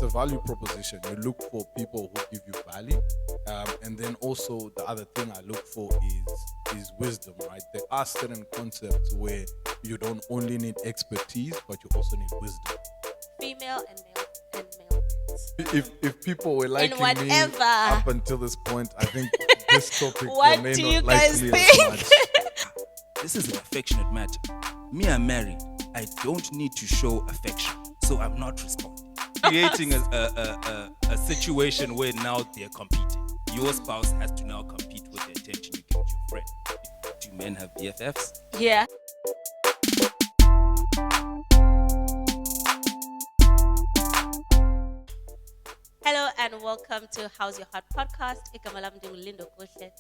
a value proposition. You look for people who give you value, and then also the other thing I look for is wisdom, right? There are certain concepts where you don't only need expertise, but you also need wisdom. Female and male friends. If people were liking me whatever. up until this point, I think this topic What may do not you like guys me think? as much. This is an affectionate matter. Me, I'm married. I don't need to show affection, so I'm not responding. Creating a situation where now they're competing. Your spouse has to now compete with the attention you give to your friend. Do men have BFFs? Yeah. Hello and welcome to How's Your Heart podcast.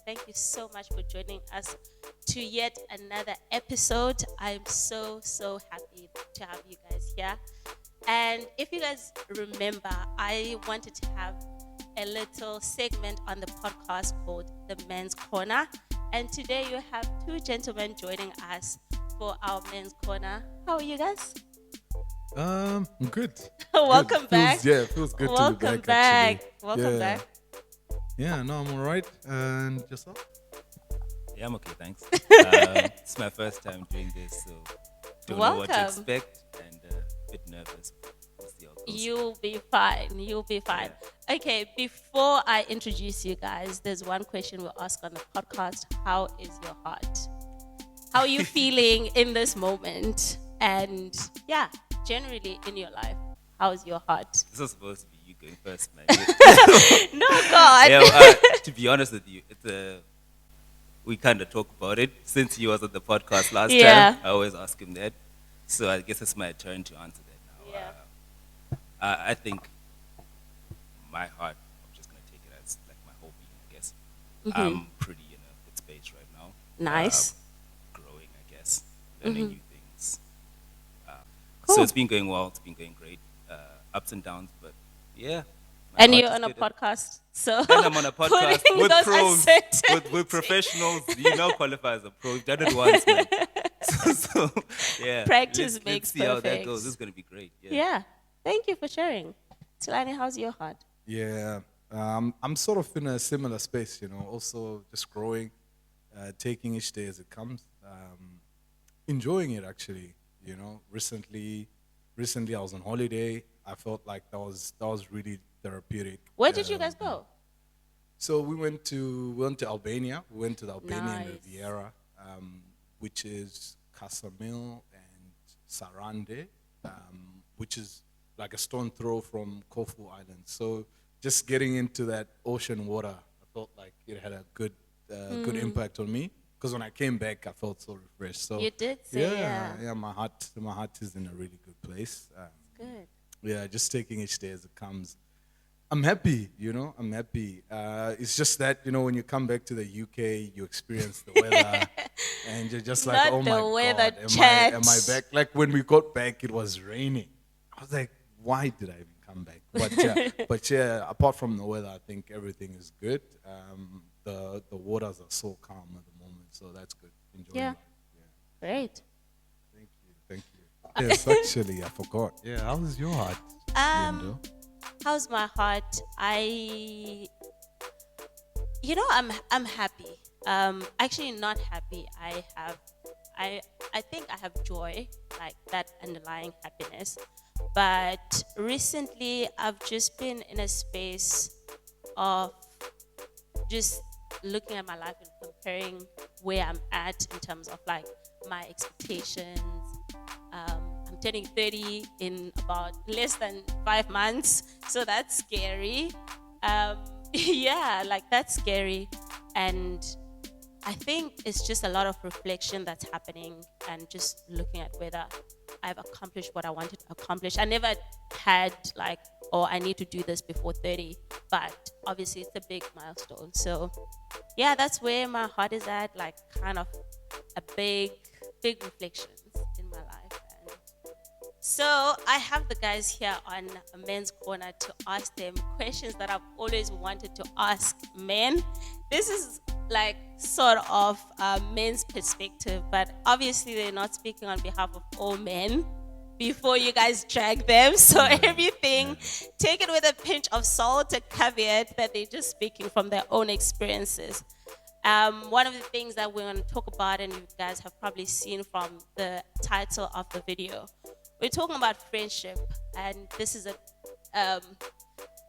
Thank you so much for joining us to yet another episode. I'm so happy to have you guys here. And if you guys remember, I wanted to have a little segment on the podcast called The Men's Corner. And today you have two gentlemen joining us for our Men's Corner. How are you guys? Good. Welcome back. Feels good to be back. Welcome back. Yeah, no, I'm alright. And yourself? Yeah, I'm okay, thanks. It's my first time doing this, so don't know what to expect and a bit nervous. We'll see how it goes. You'll be fine. Yeah. Okay, before I introduce you guys, there's one question we'll ask on the podcast. How is your heart? How are you feeling in this moment? And yeah, generally in your life, how's your heart? This was supposed to be you going first, man. No, God. Yeah, to be honest with you, we kind of talk about it. Since he was on the podcast last time, I always ask him that. So I guess it's my turn to answer that now. Yeah. I think my heart, I'm just going to take it as like my whole being, I guess. Mm-hmm. I'm pretty in a good space right now. Nice. Growing, I guess. Learning new things. Cool. So it's been going well. It's been going great. Ups and downs, but yeah. And you're on a podcast, so and I'm on a podcast putting with those pros, uncertainties. with professionals. You now qualify as a pro. You've done it once, man. so yeah. Practice let's makes see how that perfect. goes. This is going to be great. Yeah. Thank you for sharing. Thulani, how's your heart? Yeah, I'm sort of in a similar space, also just growing, taking each day as it comes, enjoying it actually, Recently I was on holiday. I felt like that was really therapeutic. Where did you guys go? So we went to Albania. We went to the Albanian Nice. Riviera, which is Casamil and Sarande, which is like a stone throw from Corfu Island. So just getting into that ocean water, I felt like it had a good impact on me. Because when I came back, I felt so refreshed. So You did say, yeah. My heart is in a really good place. Good. Yeah, just taking each day as it comes. I'm happy, I'm happy. It's just that, when you come back to the UK, you experience the weather, and you're just like, Not oh my the weather God, chat. am I back? Like when we got back, it was raining. I was like, why did I even come back? But yeah, apart from the weather, I think everything is good. The waters are so calm at the moment, so that's good. Enjoying life. Yeah. Great. Thank you. Yes, actually, I forgot. Yeah, how's your heart, Lindo? How's my heart? I'm happy. Actually not happy. I think I have joy, like that underlying happiness. But recently I've just been in a space of just looking at my life and comparing where I'm at in terms of like my expectations. I'm turning 30 in about less than 5 months, so that's scary. That's scary. And I think it's just a lot of reflection that's happening and just looking at whether I've accomplished what I wanted to accomplish. I never had I need to do this before 30, but obviously it's a big milestone. So yeah, that's where my heart is at, like kind of a big reflections in my life. And so I have the guys here on Men's Corner to ask them questions that I've always wanted to ask men. This is like sort of men's perspective, but obviously they're not speaking on behalf of all men. before you guys drag them. So everything, take it with a pinch of salt, a caveat that they're just speaking from their own experiences. One of the things that we're going to talk about, and you guys have probably seen from the title of the video, we're talking about friendship, and this is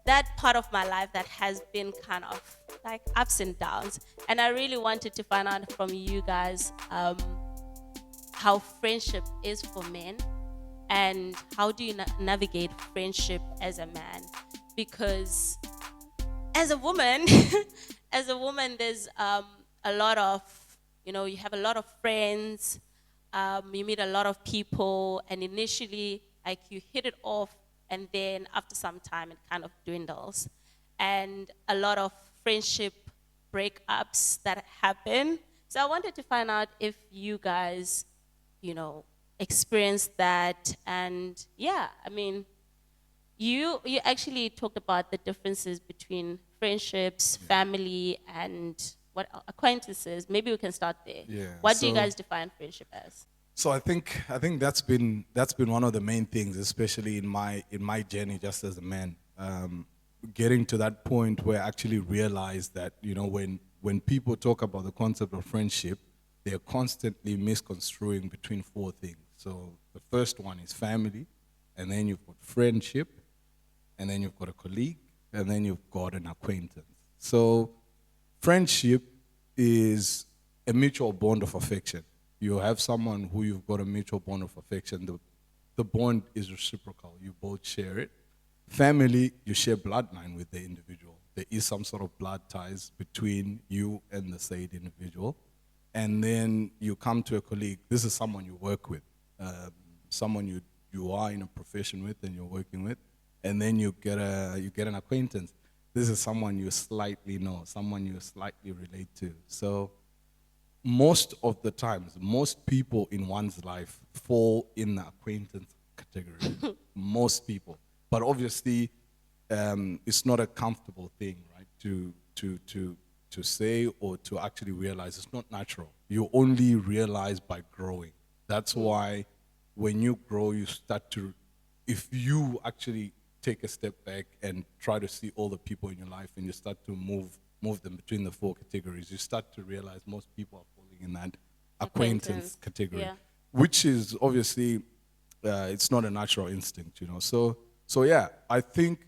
that part of my life that has been kind of like ups and downs. And I really wanted to find out from you guys how friendship is for men, and how do you navigate friendship as a man? Because as a woman, there's a lot of, you have a lot of friends, you meet a lot of people, and initially, like, you hit it off, and then after some time, it kind of dwindles. And a lot of friendship breakups that happen. So I wanted to find out if you guys, experienced that. And yeah, I mean, you actually talked about the differences between friendships, family, and acquaintances. Maybe we can start there. Yeah, What do you guys define friendship as? So I think that's been one of the main things, especially in my journey just as a man, getting to that point where I actually realized that when people talk about the concept of friendship, they're constantly misconstruing between four things. So the first one is family, and then you've got friendship, and then you've got a colleague, and then you've got an acquaintance. So friendship is a mutual bond of affection. You have someone who you've got a mutual bond of affection. The bond is reciprocal. You both share it. Family, you share bloodline with the individual. There is some sort of blood ties between you and the said individual. And then you come to a colleague. This is someone you work with, someone you are in a profession with and you're working with. And then you get an acquaintance. This is someone you slightly know, someone you slightly relate to. So most of the times, most people in one's life fall in the acquaintance category. Most people. But obviously, it's not a comfortable thing, right? To say or to actually realize. It's not natural. You only realize by growing. That's why when you grow, you start to, if you actually take a step back and try to see all the people in your life and you start to move them between the four categories, you start to realize most people are falling in that acquaintance category, which is obviously, it's not a natural instinct, So yeah, I think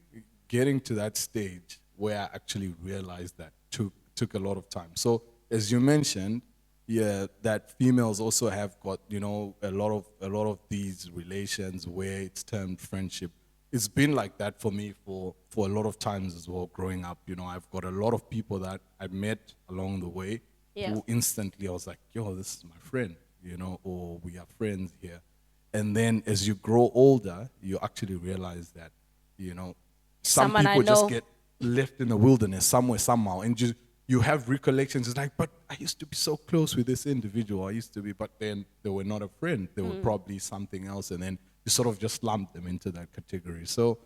getting to that stage where I actually realized that took a lot of time. So as you mentioned, that females also have got, a lot of these relations where it's termed friendship. It's been like that for me for a lot of times as well growing up. I've got a lot of people that I met along the way who instantly I was like, yo, this is my friend, or we are friends here. And then as you grow older, you actually realize that, some people just get left in the wilderness somewhere, somehow, and you have recollections. It's like, but I used to be so close with this individual. But then they were not a friend. They were probably something else, and then you sort of just lump them into that category. So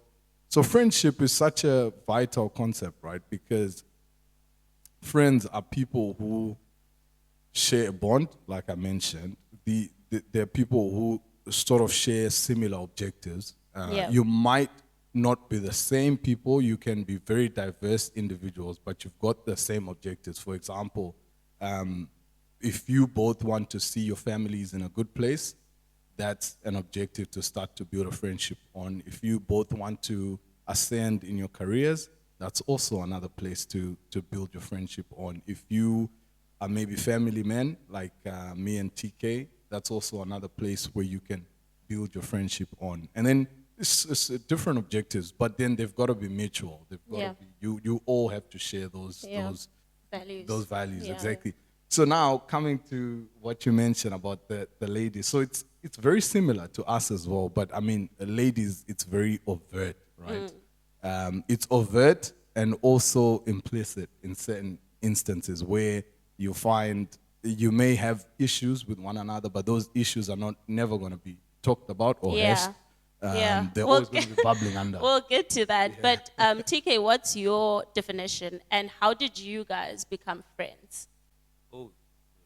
friendship is such a vital concept, right? Because friends are people who share a bond, like I mentioned. They're people who sort of share similar objectives. You might not be the same people. You can be very diverse individuals, but you've got the same objectives. For example, if you both want to see your families in a good place, that's an objective to start to build a friendship on. If you both want to ascend in your careers, that's also another place to build your friendship on. If you are maybe family men, like me and TK, that's also another place where you can build your friendship on. And then it's different objectives, but then they've got to be mutual. They've got to be, you all have to share those values. Those values, exactly. So now coming to what you mentioned about the ladies. So it's very similar to us as well, but I mean, ladies, it's very overt, right? It's overt and also implicit in certain instances where you find you may have issues with one another, but those issues are never going to be talked about or hashed. They're always going to be bubbling under. We'll get to that. But TK, what's your definition, and how did you guys become friends? Oh,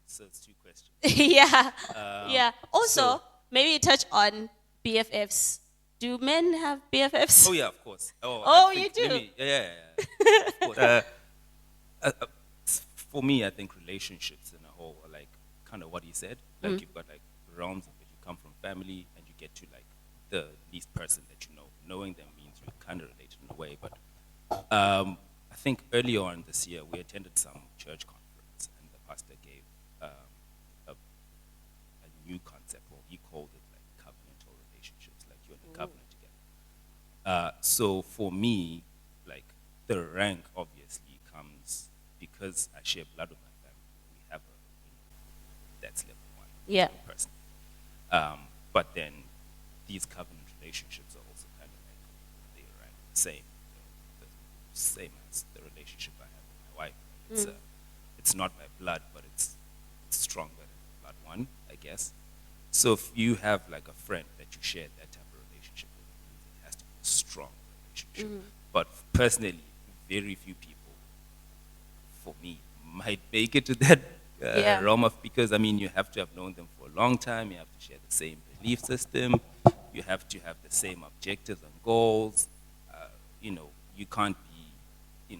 so it's two questions. Also, maybe touch on BFFs. Do men have BFFs? Oh yeah, of course. Oh, I think, you do? Yeah. Of course. For me, I think relationships in a whole are like kind of what he said. Like you've got like realms of it. You come from family, and you get to like the least person that you know. Knowing them means you're kind of related in a way. But I think earlier on this year, we attended some church conference, and the pastor gave a new concept, or he called it like covenantal relationships, like you're in a covenant together. So for me, like the rank obviously comes because I share blood with my family. We have that's level one. Yeah. Person. But then these covenant relationships are also kind of like they rank the same, the same as the relationship I have with my wife. It's not by blood, but it's stronger than blood one, I guess. So if you have like a friend that you share that type of relationship with, it has to be a strong relationship. But personally, very few people, for me, might make it to that realm of, because I mean, you have to have known them for a long time. You have to share the same belief system. You have to have the same objectives and goals. You can't be,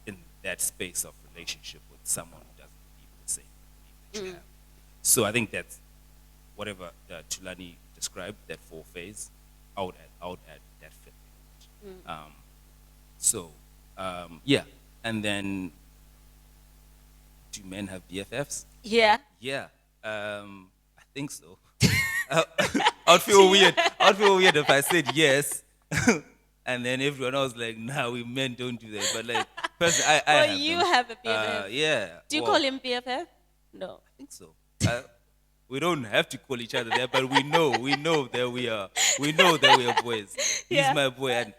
in that space of relationship with someone who doesn't believe the same belief that you have. So I think that's whatever Thulani described, that four phase, I would add that fifth element. Yeah. And then, do men have BFFs? Yeah. Yeah, I think so. I'd feel weird. I'd feel weird if I said yes, and then everyone else like, "Nah, we men don't do that." But like, personally, I Well, have you them. have a BFF. Yeah. Do you well, call him BFF? No. I think so. We don't have to call each other that, but we know that we are boys. He's Yeah. my boy, and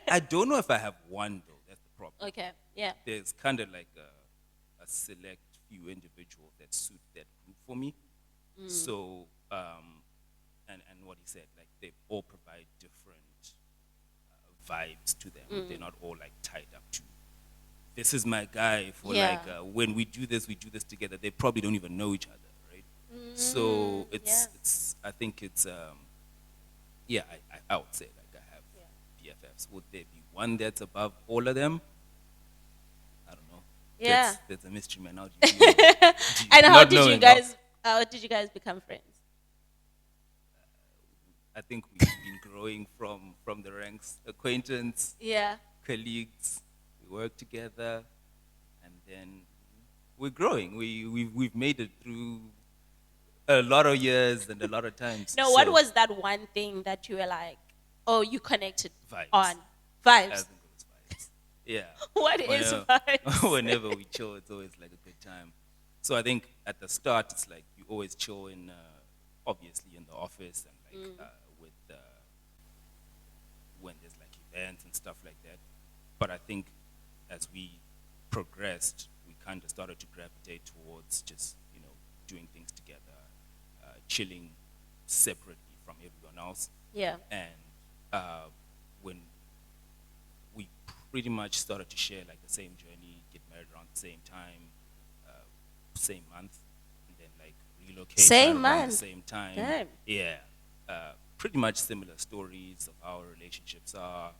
I don't know if I have one though. That's the problem. Okay. Yeah. There's kind of like a select few individuals that suit that group for me. So, and what he said, like they all provide different vibes to them. They're not all like tied up to, this is my guy for Yeah. like, when we do this together. They probably don't even know each other, right? So it's, I think it's, I would say like I have BFFs. Would there be one that's above all of them? I don't know. Yeah. That's a mystery, man. How do you And how not did you knowing, guys? How did you guys become friends? I think we've been growing from the ranks, acquaintance, Yeah. colleagues. We work together, and then we're growing. We've made it through a lot of years and a lot of times. No, what was that one thing that you were like, oh, you connected Vibes. on? I Vibes. think it was vibes. Yeah. What is vibes? Whenever we chill, it's always like a good time. So I think at the start, it's like you always chill in, obviously in the office and like with when there's like events and stuff like that. But I think as we progressed, we kind of started to gravitate towards just doing things together, chilling separately from everyone else. Yeah. And when we pretty much started to share like the same journey, get married around the same time, same month, and then like relocate Same right around month. the same time. Damn. Yeah. Pretty much similar stories of how our relationships are.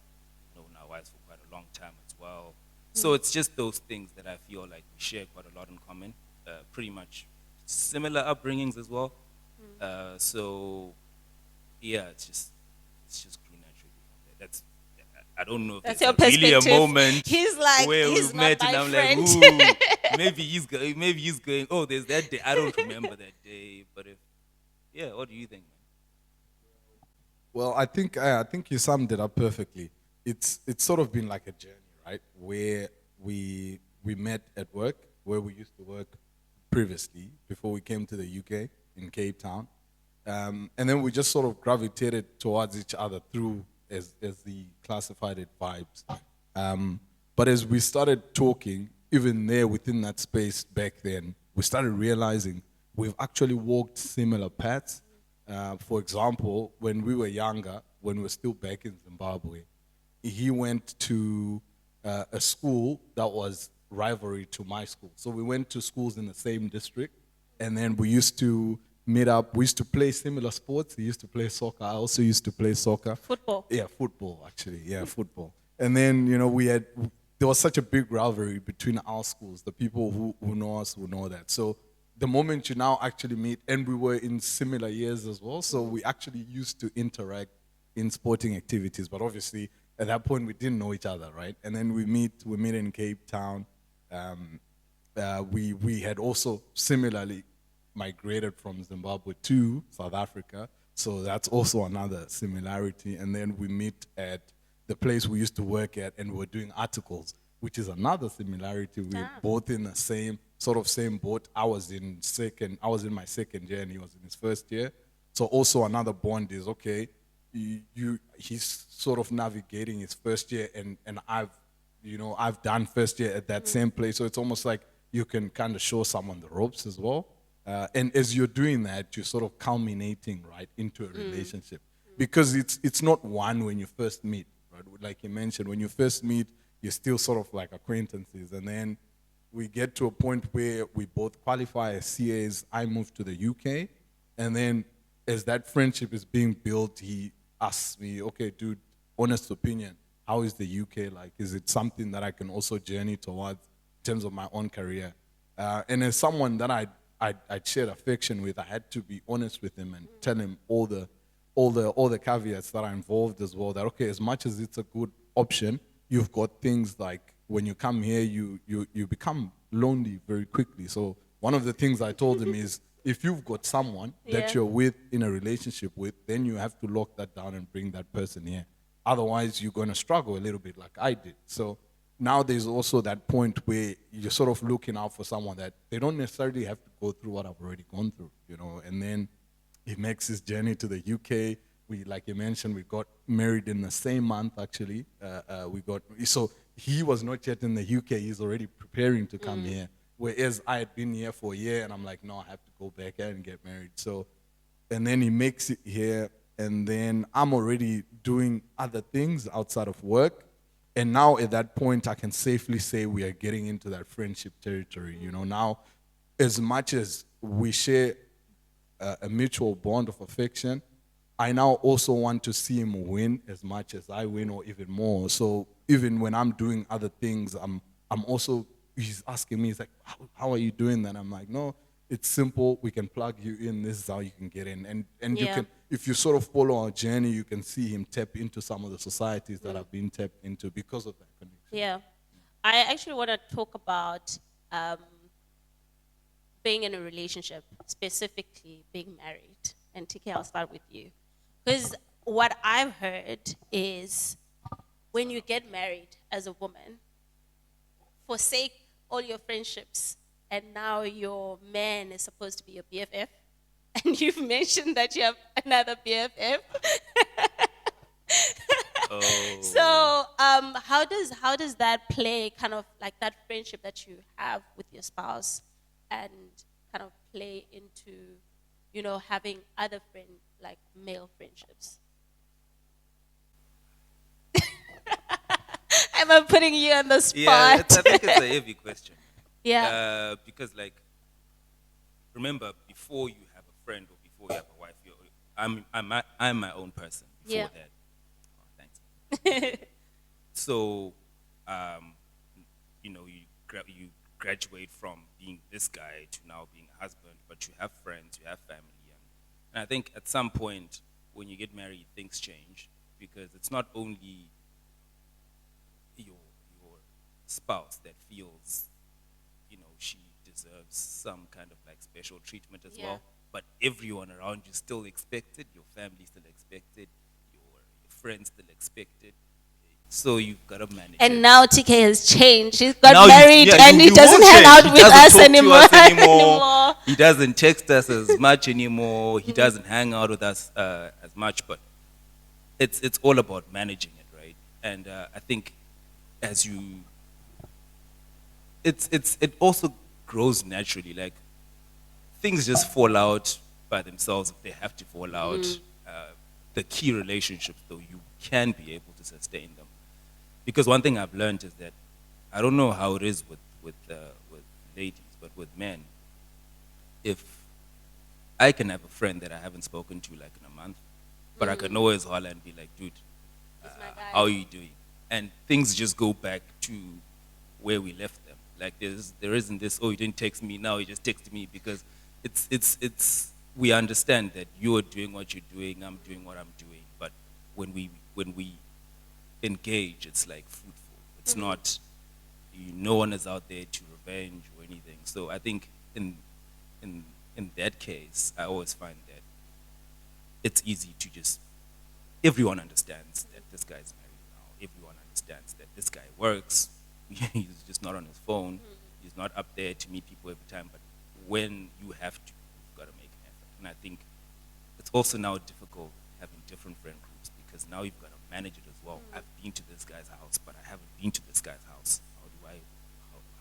Known our wives for quite a long time as well. So it's just those things that I feel like we share quite a lot in common. Pretty much similar upbringings as well. So yeah, it's just grew naturally. That's, I don't know if That's there's your really a perspective. moment He's like, where he's we've not met my and I'm friend. like, ooh, maybe he's going, oh, there's that day. I don't remember that day, but what do you think, man? Well, I think you summed it up perfectly. It's sort of been like a journey, right? Where we met at work, where we used to work previously before we came to the UK in Cape Town, and then we just sort of gravitated towards each other through as the classified it vibes. But as we started talking, even there within that space back then, we started realizing we've actually walked similar paths. For example, when we were younger, when we were still back in Zimbabwe, he went to a school that was rivalry to my school. So we went to schools in the same district, and then we used to meet up. We used to play similar sports. He used to play soccer. I also used to play soccer. Football. Yeah, football actually. Yeah, football. And then there was such a big rivalry between our schools. The people who know us will know that. So the moment you now actually meet, and we were in similar years as well, so we actually used to interact in sporting activities. But obviously, at that point, we didn't know each other, right? And then we meet in Cape Town. We had also similarly migrated from Zimbabwe to South Africa, so that's also another similarity. And then we meet at the place we used to work at, and we're doing articles, which is another similarity. We're both in the same boat. I was in my second year, and he was in his first year. So also another bond is okay. He's sort of navigating his first year, and I've done first year at that same place. So it's almost like you can kind of show someone the ropes as well. And as you're doing that, you're sort of culminating right into a relationship, because it's not one when you first meet, right? Like you mentioned, when you first meet, you're still sort of like acquaintances, and then we get to a point where we both qualify as CAs. I moved to the UK, and then as that friendship is being built, he asks me, okay, dude, honest opinion, how is the UK like? Is it something that I can also journey towards in terms of my own career? And as someone that I'd shared affection with, I had to be honest with him and tell him all the caveats that are involved as well. That okay, as much as it's a good option, you've got things like when you come here, you become lonely very quickly. So one of the things I told him is, if you've got someone that you're with in a relationship with, then you have to lock that down and bring that person here. Otherwise, you're going to struggle a little bit like I did. So now there's also that point where you're sort of looking out for someone that they don't necessarily have to go through what I've already gone through, And then he makes his journey to the UK. We, like you mentioned, we got married in the same month, actually. So he was not yet in the UK. He's already preparing to come here. Whereas I had been here for a year, and I'm like, no, I have to go back and get married. So, and then he makes it here, and then I'm already doing other things outside of work. And now at that point, I can safely say we are getting into that friendship territory. Now, as much as we share a mutual bond of affection, I now also want to see him win as much as I win, or even more. So even when I'm doing other things, I'm also, he's asking me, he's like, how are you doing that? I'm like, no, it's simple. We can plug you in. This is how you can get in. And you can, if you sort of follow our journey, you can see him tap into some of the societies that have been tapped into because of that connection. Yeah. I actually want to talk about being in a relationship, specifically being married. And TK, I'll start with you. Because what I've heard is when you get married as a woman, forsake all your friendships, and now your man is supposed to be your BFF, and you've mentioned that you have another BFF. So how does that play, kind of like that friendship that you have with your spouse, and kind of play into, having other like male friendships? Am I putting you on the spot? Yeah, I think it's a heavy question. Yeah. Because, remember, before you have a friend or before you have a wife, I'm my own person before that. Oh, thanks. So, you graduate from being this guy to now being a husband, but you have friends, you have family, and I think at some point when you get married, things change, because it's not only your spouse that feels, she deserves some kind of like special treatment as well, but everyone around you still expected, your family still expected, your friends still expected. So you've got to manage and it. now TK has changed. He's got Now married and he doesn't hang out with us anymore. He doesn't text us as much anymore. He doesn't hang out with us as much. But it's all about managing it, right? And I think as you, it also grows naturally. Like things just fall out by themselves if they have to fall out. The key relationships, though, you can be able to sustain them. Because one thing I've learned is that I don't know how it is with ladies, but with men, if I can have a friend that I haven't spoken to like in a month, but I can always holler and be like, dude, It's my guy. how are you doing? And things just go back to where we left them. Like there isn't this, oh, you didn't text me, now you just texted me, because it's we understand that you're doing what you're doing, I'm doing what I'm doing, but when we engage, it's like fruitful. It's not, no one is out there to revenge or anything. So I think in that case, I always find that it's easy to just, everyone understands that this guy's married now. Everyone understands that this guy works. He's just not on his phone. He's not up there to meet people every time. But when you have to, you've got to make an effort. And I think it's also now difficult having different friend groups, because now you've got to manage it as well. I've been to this guy's house, but I haven't been to this guy's house.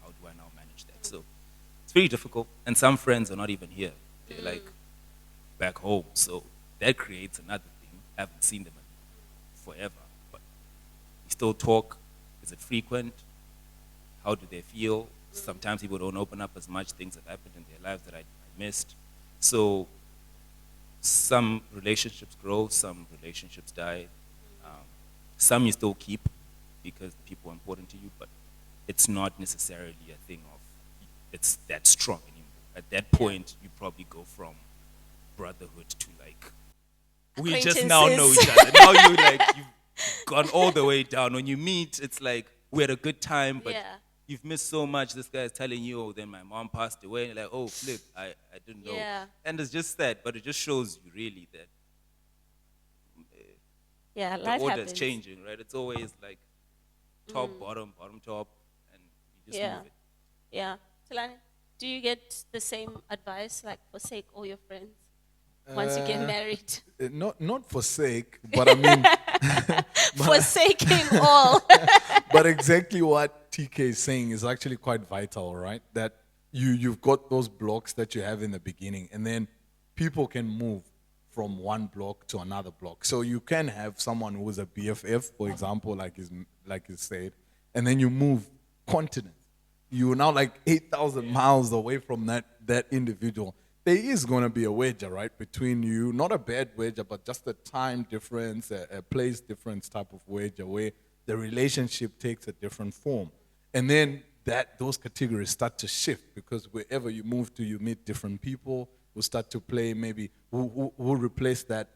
How do I now manage that? So it's very difficult. And some friends are not even here. They're like back home. So that creates another thing. I haven't seen them in forever, but we still talk. Is it frequent? How do they feel? Sometimes people don't open up as much. Things have happened in their lives that I missed. So some relationships grow, some relationships die. Some you still keep because people are important to you, but it's not necessarily a thing of it's that strong anymore. At that point, you probably go from brotherhood to like, we just now know each other. Now you've gone all the way down. When you meet, it's like, we had a good time, but you've missed so much. This guy is telling you, oh, then my mom passed away. And you're like, oh, flip, I didn't know. Yeah. And it's just that, but it just shows you really that Yeah, the life order happens. is changing, right? It's always like top, bottom, bottom, top, and you just move it. Yeah. Thulani, do you get the same advice, like forsake all your friends once you get married? Not forsake, but I mean, Forsaking all. but exactly what TK is saying is actually quite vital, right? That you've got those blocks that you have in the beginning, and then people can move from one block to another block. So you can have someone who's a BFF, for example, like is said, and then you move continents. You're now like 8,000 miles away from that individual. There is going to be a wedge, right, between you. Not a bad wedge, but just a time difference, a place difference type of wedge, where the relationship takes a different form. And then those categories start to shift, because wherever you move to, you meet different people who start to play, maybe who replace that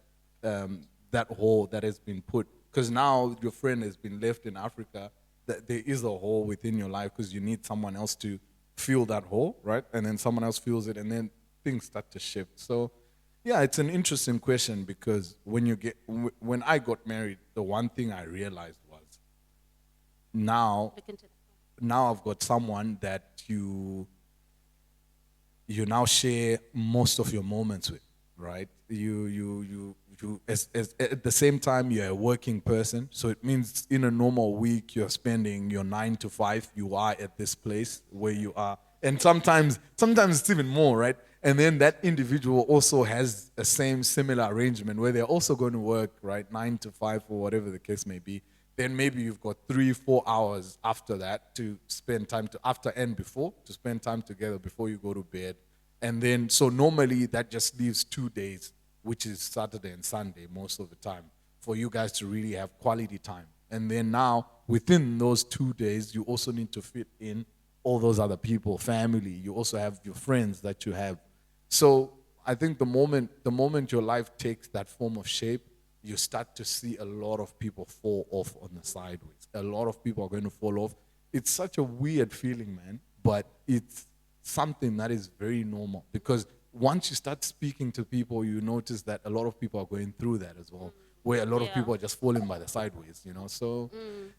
hole that has been put. Because now your friend has been left in Africa, that there is a hole within your life, because you need someone else to fill that hole, right? And then someone else fills it, and then things start to shift. So, yeah, it's an interesting question, because when I got married, the one thing I realized was now I've got someone that you now share most of your moments with, right? At the same time, you're a working person, so it means in a normal week you're spending your 9 to 5. You are at this place where you are, and sometimes it's even more, right? And then that individual also has a similar arrangement where they're also going to work, right, 9 to 5 or whatever the case may be. Then maybe you've got 3-4 hours after that to spend time to spend time together before you go to bed. And then, so normally that just leaves 2 days, which is Saturday and Sunday most of the time, for you guys to really have quality time. And then now, within those 2 days, you also need to fit in all those other people, family. You also have your friends that you have. So I think the moment your life takes that form of shape, you start to see a lot of people fall off on the sideways. A lot of people are going to fall off. It's such a weird feeling, man, but it's something that is very normal, because once you start speaking to people, you notice that a lot of people are going through that as well, where a lot of people are just falling by the sideways, So,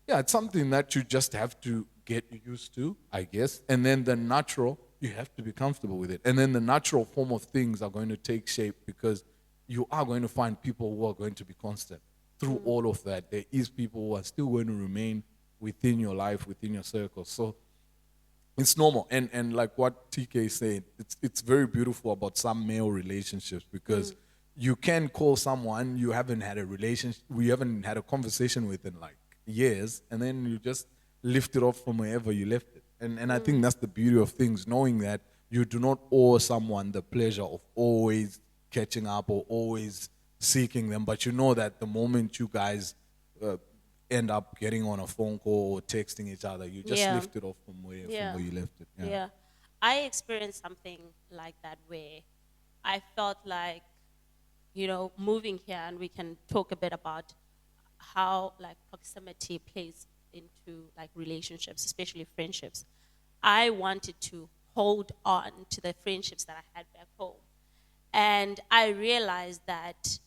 yeah, it's something that you just have to get used to, I guess. And then the natural, you have to be comfortable with it. And then the natural form of things are going to take shape, because you are going to find people who are going to be constant through all of that. There is people who are still going to remain within your life, within your circle. So it's normal. And like what TK said, it's very beautiful about some male relationships, because you can call someone you haven't had a conversation with in like years, and then you just lift it off from wherever you left it. And I think that's the beauty of things, knowing that you do not owe someone the pleasure of always catching up or always seeking them, but you know that the moment you guys end up getting on a phone call or texting each other, you just Yeah. lift it off from where you left it. Yeah. I experienced something like that where I felt like, moving here, and we can talk a bit about how like proximity plays into like relationships, especially friendships. I wanted to hold on to the friendships that I had back home. And I realized that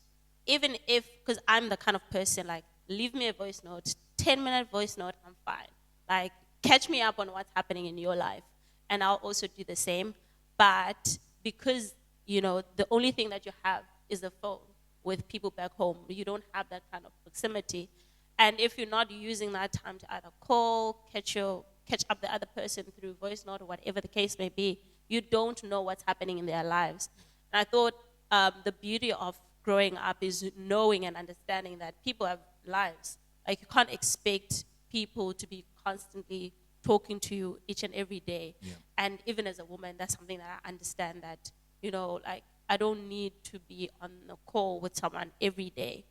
even if, because I'm the kind of person like, leave me a voice note, 10-minute voice note, I'm fine. Like, catch me up on what's happening in your life. And I'll also do the same. But because, the only thing that you have is the phone with people back home, you don't have that kind of proximity. And if you're not using that time to either call, catch up the other person through voice note or whatever the case may be, you don't know what's happening in their lives. And I thought the beauty of growing up is knowing and understanding that people have lives. Like, you can't expect people to be constantly talking to you each and every day. Yeah. And even as a woman, that's something that I understand that, like, I don't need to be on a call with someone every day.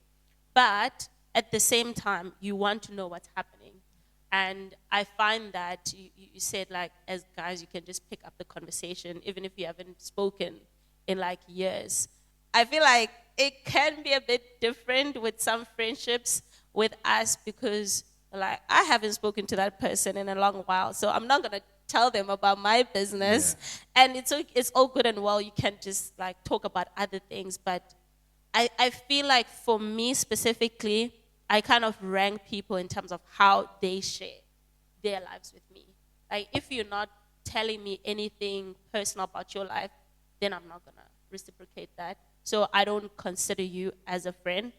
But at the same time, you want to know what's happening. And I find that you said, like, as guys, you can just pick up the conversation, even if you haven't spoken in, like, years. I feel like it can be a bit different with some friendships with us because, like, I haven't spoken to that person in a long while, so I'm not going to tell them about my business. Yeah. And it's all good and well. You can just, like, talk about other things. But I feel like for me specifically, I kind of rank people in terms of how they share their lives with me. Like, if you're not telling me anything personal about your life, then I'm not going to reciprocate that. So I don't consider you as a friend.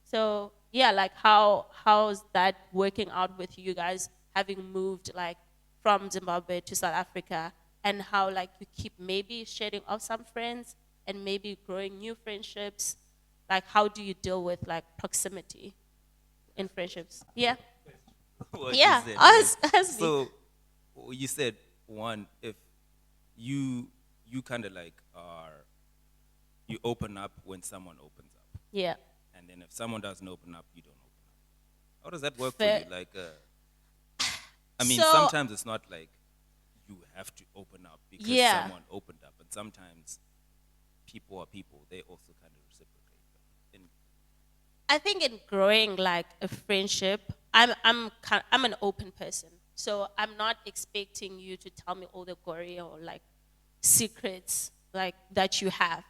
So, yeah, like, how's that working out with you guys, having moved, like, from Zimbabwe to South Africa, and how, like, you keep maybe shedding off some friends and maybe growing new friendships? Like, how do you deal with, like, proximity in friendships? Yeah. What Yeah, you said, us, right? us. So you said, one, if you kind of like you open up when someone opens up, Yeah. and then if someone doesn't open up, you don't open up. How does that work Fair. for you? Like, I mean, So- sometimes it's not like you have to open up because Yeah. someone opened up, and sometimes people are people. They also kind of reciprocate. But I think in growing like a friendship, I'm an open person, so I'm not expecting you to tell me all the gory or like secrets like that you have.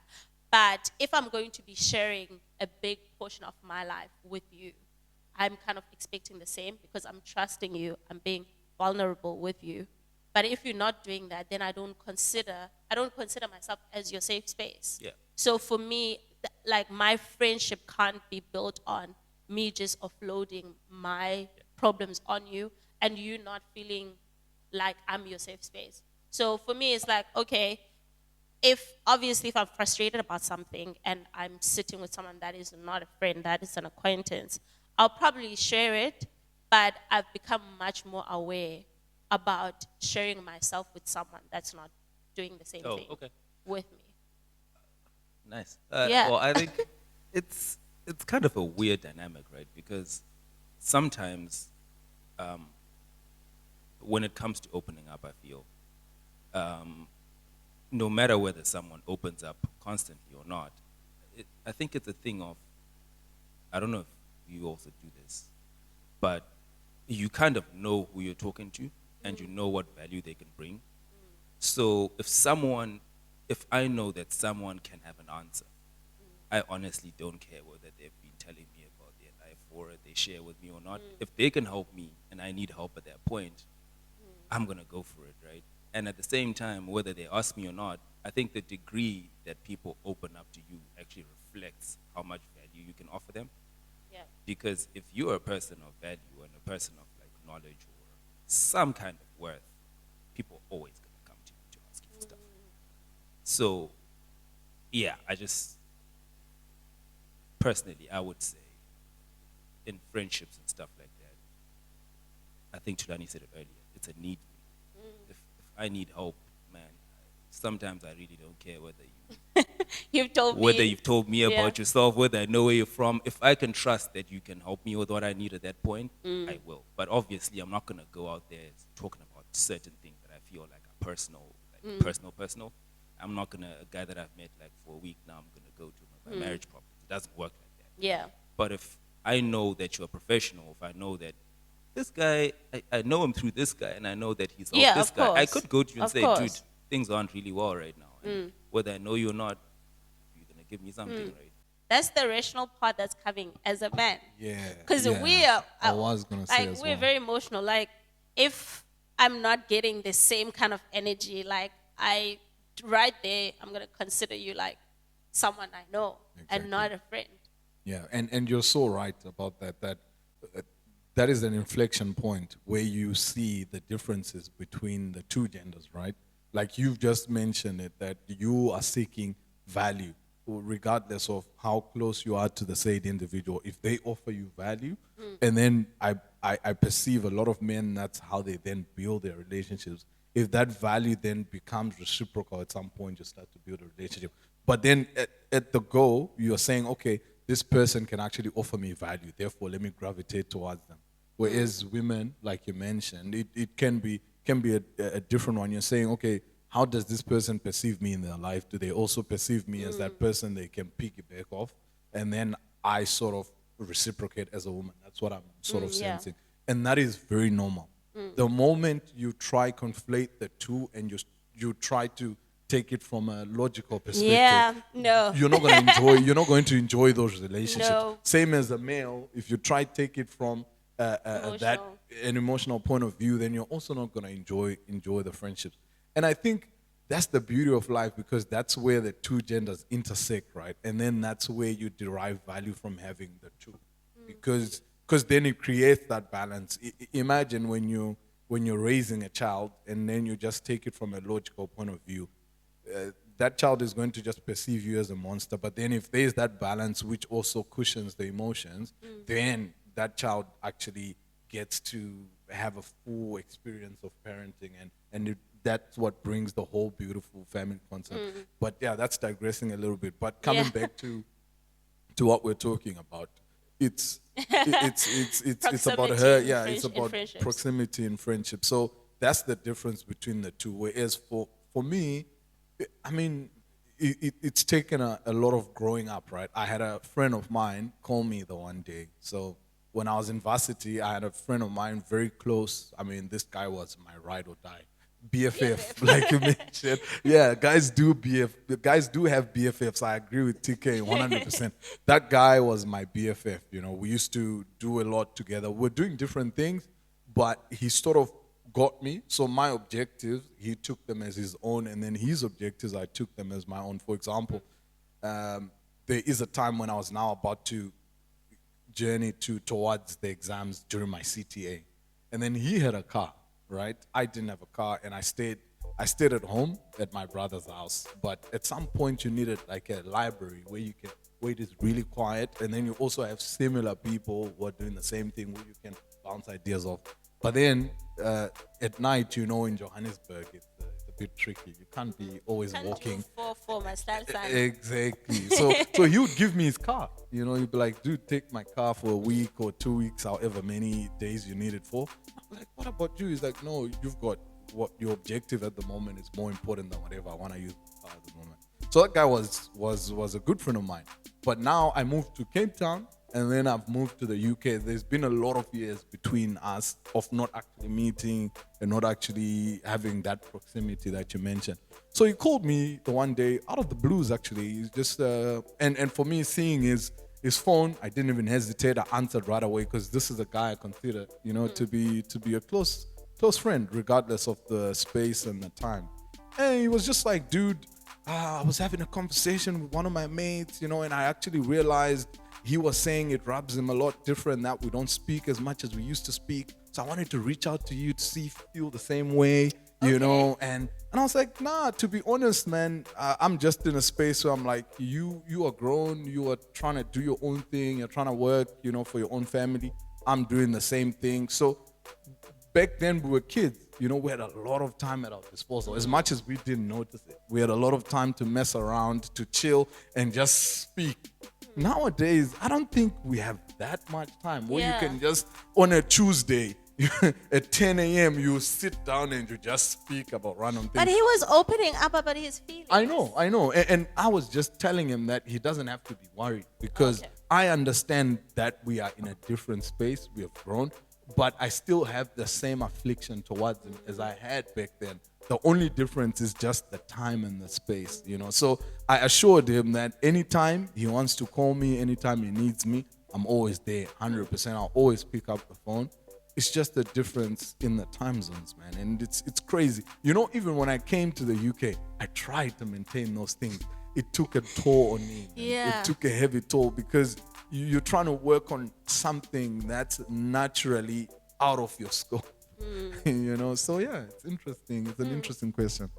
But if I'm going to be sharing a big portion of my life with you, I'm kind of expecting the same because I'm trusting you. I'm being vulnerable with you. But if you're not doing that, then I don't consider myself as your safe space. Yeah. So for me, like my friendship can't be built on me just offloading my problems on you and you not feeling like I'm your safe space. So for me, it's like, okay, if I'm frustrated about something and I'm sitting with someone that is not a friend, that is an acquaintance, I'll probably share it, but I've become much more aware about sharing myself with someone that's not doing the same thing with me. nice. Yeah. Well, I think it's kind of a weird dynamic, right? Because sometimes when it comes to opening up, I feel no matter whether someone opens up constantly or not, I think it's a thing of, I don't know if you also do this, but you kind of know who you're talking to and you know what value they can bring. So if I know that someone can have an answer, I honestly don't care whether they've been telling me about their life or they share with me or not. If they can help me and I need help at that point, I'm going to go for it, right? And at the same time, whether they ask me or not, I think the degree that people open up to you actually reflects how much value you can offer them. Yeah. Because if you're a person of value and a person of like knowledge or some kind of worth, people are always going to come to you to ask you for stuff. So, yeah, personally, I would say in friendships and stuff like that, I think Thulani said it earlier, it's a need thing. If I need help, man, sometimes I really don't care whether You've told me. you've told me about yourself, whether I know where you're from. If I can trust that you can help me with what I need at that point, I will. But obviously, I'm not gonna go out there talking about certain things that I feel like are personal, personal. I'm not gonna, a guy that I've met like for a week now, I'm gonna go to my marriage problems. It doesn't work like that. Yeah. But if I know that you're a professional, if I know that this guy, I know him through this guy, and I know that he's Yeah, this of guy, I course. could go to you and Of say, course. dude, things aren't really well right now. And whether I know you or not, you're gonna give me something, right? That's the rational part that's coming as a man. Yeah. Because yeah. we are, I was gonna say like, as we're well. very emotional. Like, if I'm not getting the same kind of energy, like, right there, I'm going to consider you like someone I know and not a friend. Yeah, and you're so right about that. That is an inflection point where you see the differences between the two genders, right? Like you've just mentioned it, that you are seeking value, regardless of how close you are to the said individual. If they offer you value, and then I perceive a lot of men, that's how they then build their relationships. If that value then becomes reciprocal at some point, you start to build a relationship. But then at the goal, you're saying, okay, this person can actually offer me value, therefore let me gravitate towards them. Whereas women, like you mentioned, it can be a different one. You're saying, okay, how does this person perceive me in their life? Do they also perceive me as that person they can piggyback off? And then I sort of reciprocate as a woman. That's what I'm sort of yeah. sensing. And that is very normal. The moment you try conflate the two and you try to take it from a logical perspective, Yeah, no. you're not going to enjoy those relationships. No. Same as a male, if you try to take it from an emotional point of view, then you're also not going to enjoy the friendships. And I think that's the beauty of life, because that's where the two genders intersect, right? And then that's where you derive value from having the two, because then it creates that balance. Imagine when you're raising a child and then you just take it from a logical point of view. That child is going to just perceive you as a monster. But then if there's that balance which also cushions the emotions, then that child actually gets to have a full experience of parenting, and that's what brings the whole beautiful family concept. But yeah, that's digressing a little bit. But coming back to what we're talking about, it's about her. Yeah, it's about proximity in friendship. So that's the difference between the two. Whereas for me, I mean, it's taken a lot of growing up, right? I had a friend of mine call me the one day. So when I was in varsity, I had a friend of mine very close. I mean, this guy was my ride or die. BFF, like you mentioned. Yeah, guys do have BFFs. I agree with TK 100%. That guy was my BFF. We used to do a lot together. We're doing different things, but he sort of got me. So my objectives, he took them as his own, and then his objectives, I took them as my own. For example, there is a time when I was now about to journey towards the exams during my CTA, and then he had a car. Right, I didn't have a car, and I stayed at home at my brother's house. But at some point, you needed like a library where it is really quiet, and then you also have similar people who are doing the same thing where you can bounce ideas off. But then at night, in Johannesburg, it's a bit tricky. You can't be always walking. Exactly. So he would give me his car. He'd be like, dude, take my car for a week or 2 weeks, however many days you need it for. I'm like, what about you? He's like, no, you've got what your objective at the moment is more important than whatever I want to use the car at the moment. So that guy was a good friend of mine. But now I moved to Cape Town, and then I've moved to the UK. There's been a lot of years between us of not actually meeting and not actually having that proximity that you mentioned. So he called me the one day out of the blues. Actually, he's just and for me, seeing his phone, I didn't even hesitate. I answered right away, because this is a guy I consider, to be a close friend, regardless of the space and the time. And he was just like, dude, I was having a conversation with one of my mates, and I actually realized he was saying it rubs him a lot different, that we don't speak as much as we used to speak. So I wanted to reach out to you to see if you feel the same way, and I was like, nah, to be honest, man, I'm just in a space where I'm like, you are grown, you are trying to do your own thing, you're trying to work, for your own family. I'm doing the same thing. So back then we were kids, we had a lot of time at our disposal. As much as we didn't notice it, we had a lot of time to mess around, to chill, and just speak. Nowadays, I don't think we have that much time where you can just, on a Tuesday, at 10 a.m., you sit down and you just speak about random things. But he was opening up about his feelings. I know. And I was just telling him that he doesn't have to be worried because I understand that we are in a different space. We have grown, but I still have the same affliction towards him as I had back then. The only difference is just the time and the space, So I assured him that anytime he wants to call me, anytime he needs me, I'm always there, 100%. I'll always pick up the phone. It's just the difference in the time zones, man. And it's crazy. Even when I came to the UK, I tried to maintain those things. It took a toll on me. Yeah. It took a heavy toll because you're trying to work on something that's naturally out of your scope. So yeah, it's interesting. It's an interesting question.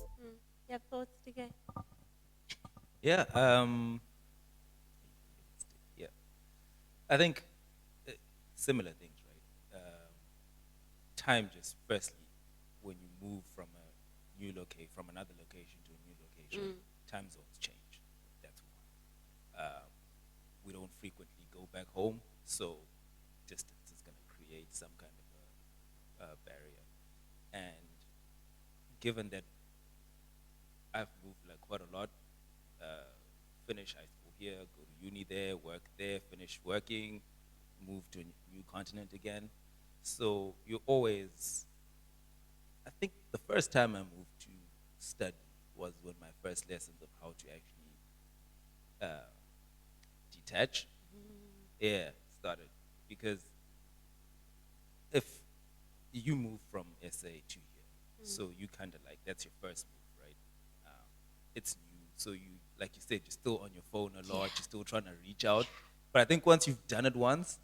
You have thoughts, TK? Yeah. Yeah. I think similar things, right? Time just firstly, when you move from another location to a new location, time zones change. That's one. We don't frequently go back home, so distance is going to create some kind of a barrier. And given that I've moved quite a lot, finish high school here, go to uni there, work there, finish working, move to a new continent again. So you always, I think the first time I moved to study was when my first lessons of how to actually detach, started. Because if you move from SA to here, so you kind of that's your first move, right? It's new, so you, like you said, you're still on your phone a lot, you're still trying to reach out. But I think once you've done it once,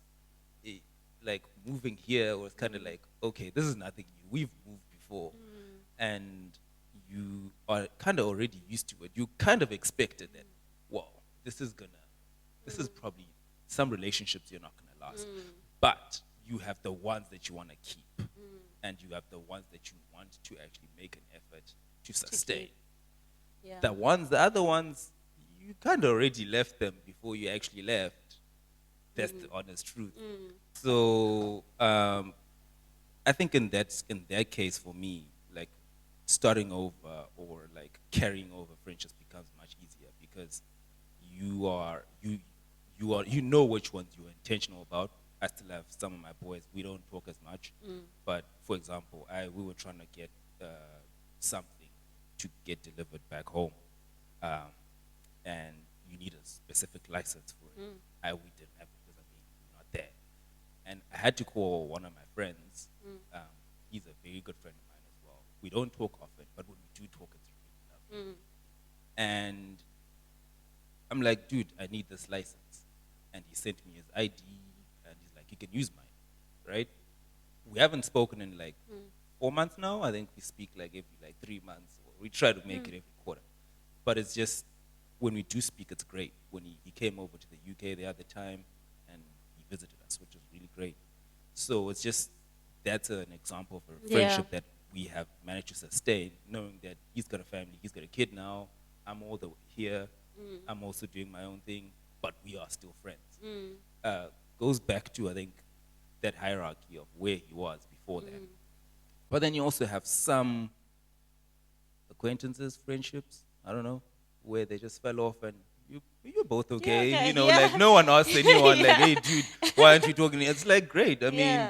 moving here was kind of okay, this is nothing new. We've moved before. And you are kind of already used to it. You kind of expected that, this is probably some relationships you're not going to last. But you have the ones that you want to keep. And you have the ones that you want to actually make an effort to sustain. Yeah. The other ones, you kind of already left them before you actually left. That's the honest truth. So I think in that case for me, starting over or carrying over friendships becomes much easier because you know which ones you're intentional about. I still have some of my boys. We don't talk as much, but for example, we were trying to get something to get delivered back home, and you need a specific license for it. We didn't have it because we're not there, and I had to call one of my friends. He's a very good friend of mine as well. We don't talk often, but when we do talk, it's really lovely. And I'm like, dude, I need this license, and he sent me his ID, and he's like, you can use mine, right? We haven't spoken in 4 months now. I think we speak every 3 months. We try to make it every quarter, but it's just when we do speak, it's great. When he came over to the UK the other time, and he visited us, which was really great. So it's just that's an example of a friendship that we have managed to sustain, knowing that he's got a family, he's got a kid now. I'm all here. I'm also doing my own thing, but we are still friends. Goes back to, I think, that hierarchy of where he was before that. But then you also have some acquaintances, friendships, I don't know, where they just fell off and you're both okay. Okay, You know, no one asked anyone, hey, dude, why aren't you talking? It's great. I mean,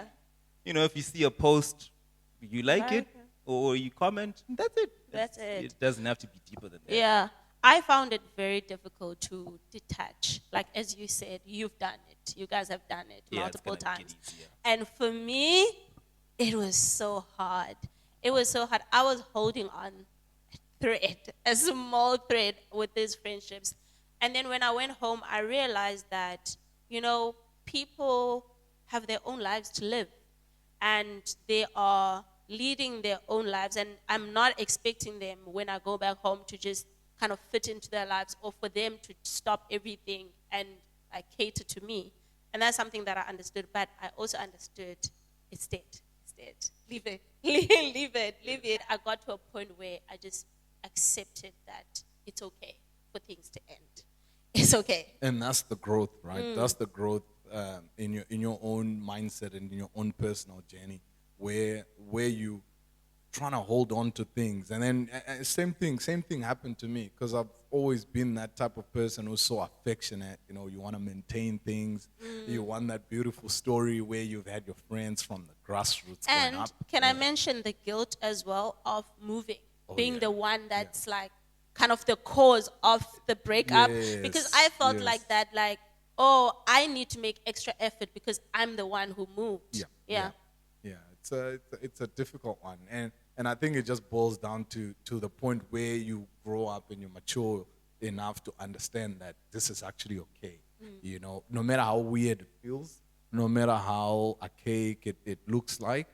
if you see a post, you like it, or you comment, that's it. That's it. It doesn't have to be deeper than that. Yeah. I found it very difficult to detach. As you said, you've done it. You guys have done it multiple times. And for me, it was so hard. It was so hard. I was holding on thread, a small thread with these friendships. And then when I went home, I realized that, people have their own lives to live. And they are leading their own lives. And I'm not expecting them, when I go back home, to just kind of fit into their lives or for them to stop everything and cater to me. And that's something that I understood. But I also understood it's dead. It's dead. Leave it. Leave it. I got to a point where I just accepted that it's okay for things to end. It's okay. And that's the growth, right? That's the growth in your own mindset and in your own personal journey, where you trying to hold on to things, and then same thing happened to me, because I've always been that type of person who's so affectionate. You know, you want to maintain things. You want that beautiful story where you've had your friends from the grassroots And going up. can I mention the guilt as well of moving, being yeah. the one that's like kind of the cause of the breakup? Because I felt Yes. like that, like, oh, I need to make extra effort because I'm the one who moved. Yeah. It's a difficult one, and I think it just boils down to the point where you grow up and you mature enough to understand that this is actually okay. You know, no matter how weird it feels, no matter how archaic it looks like,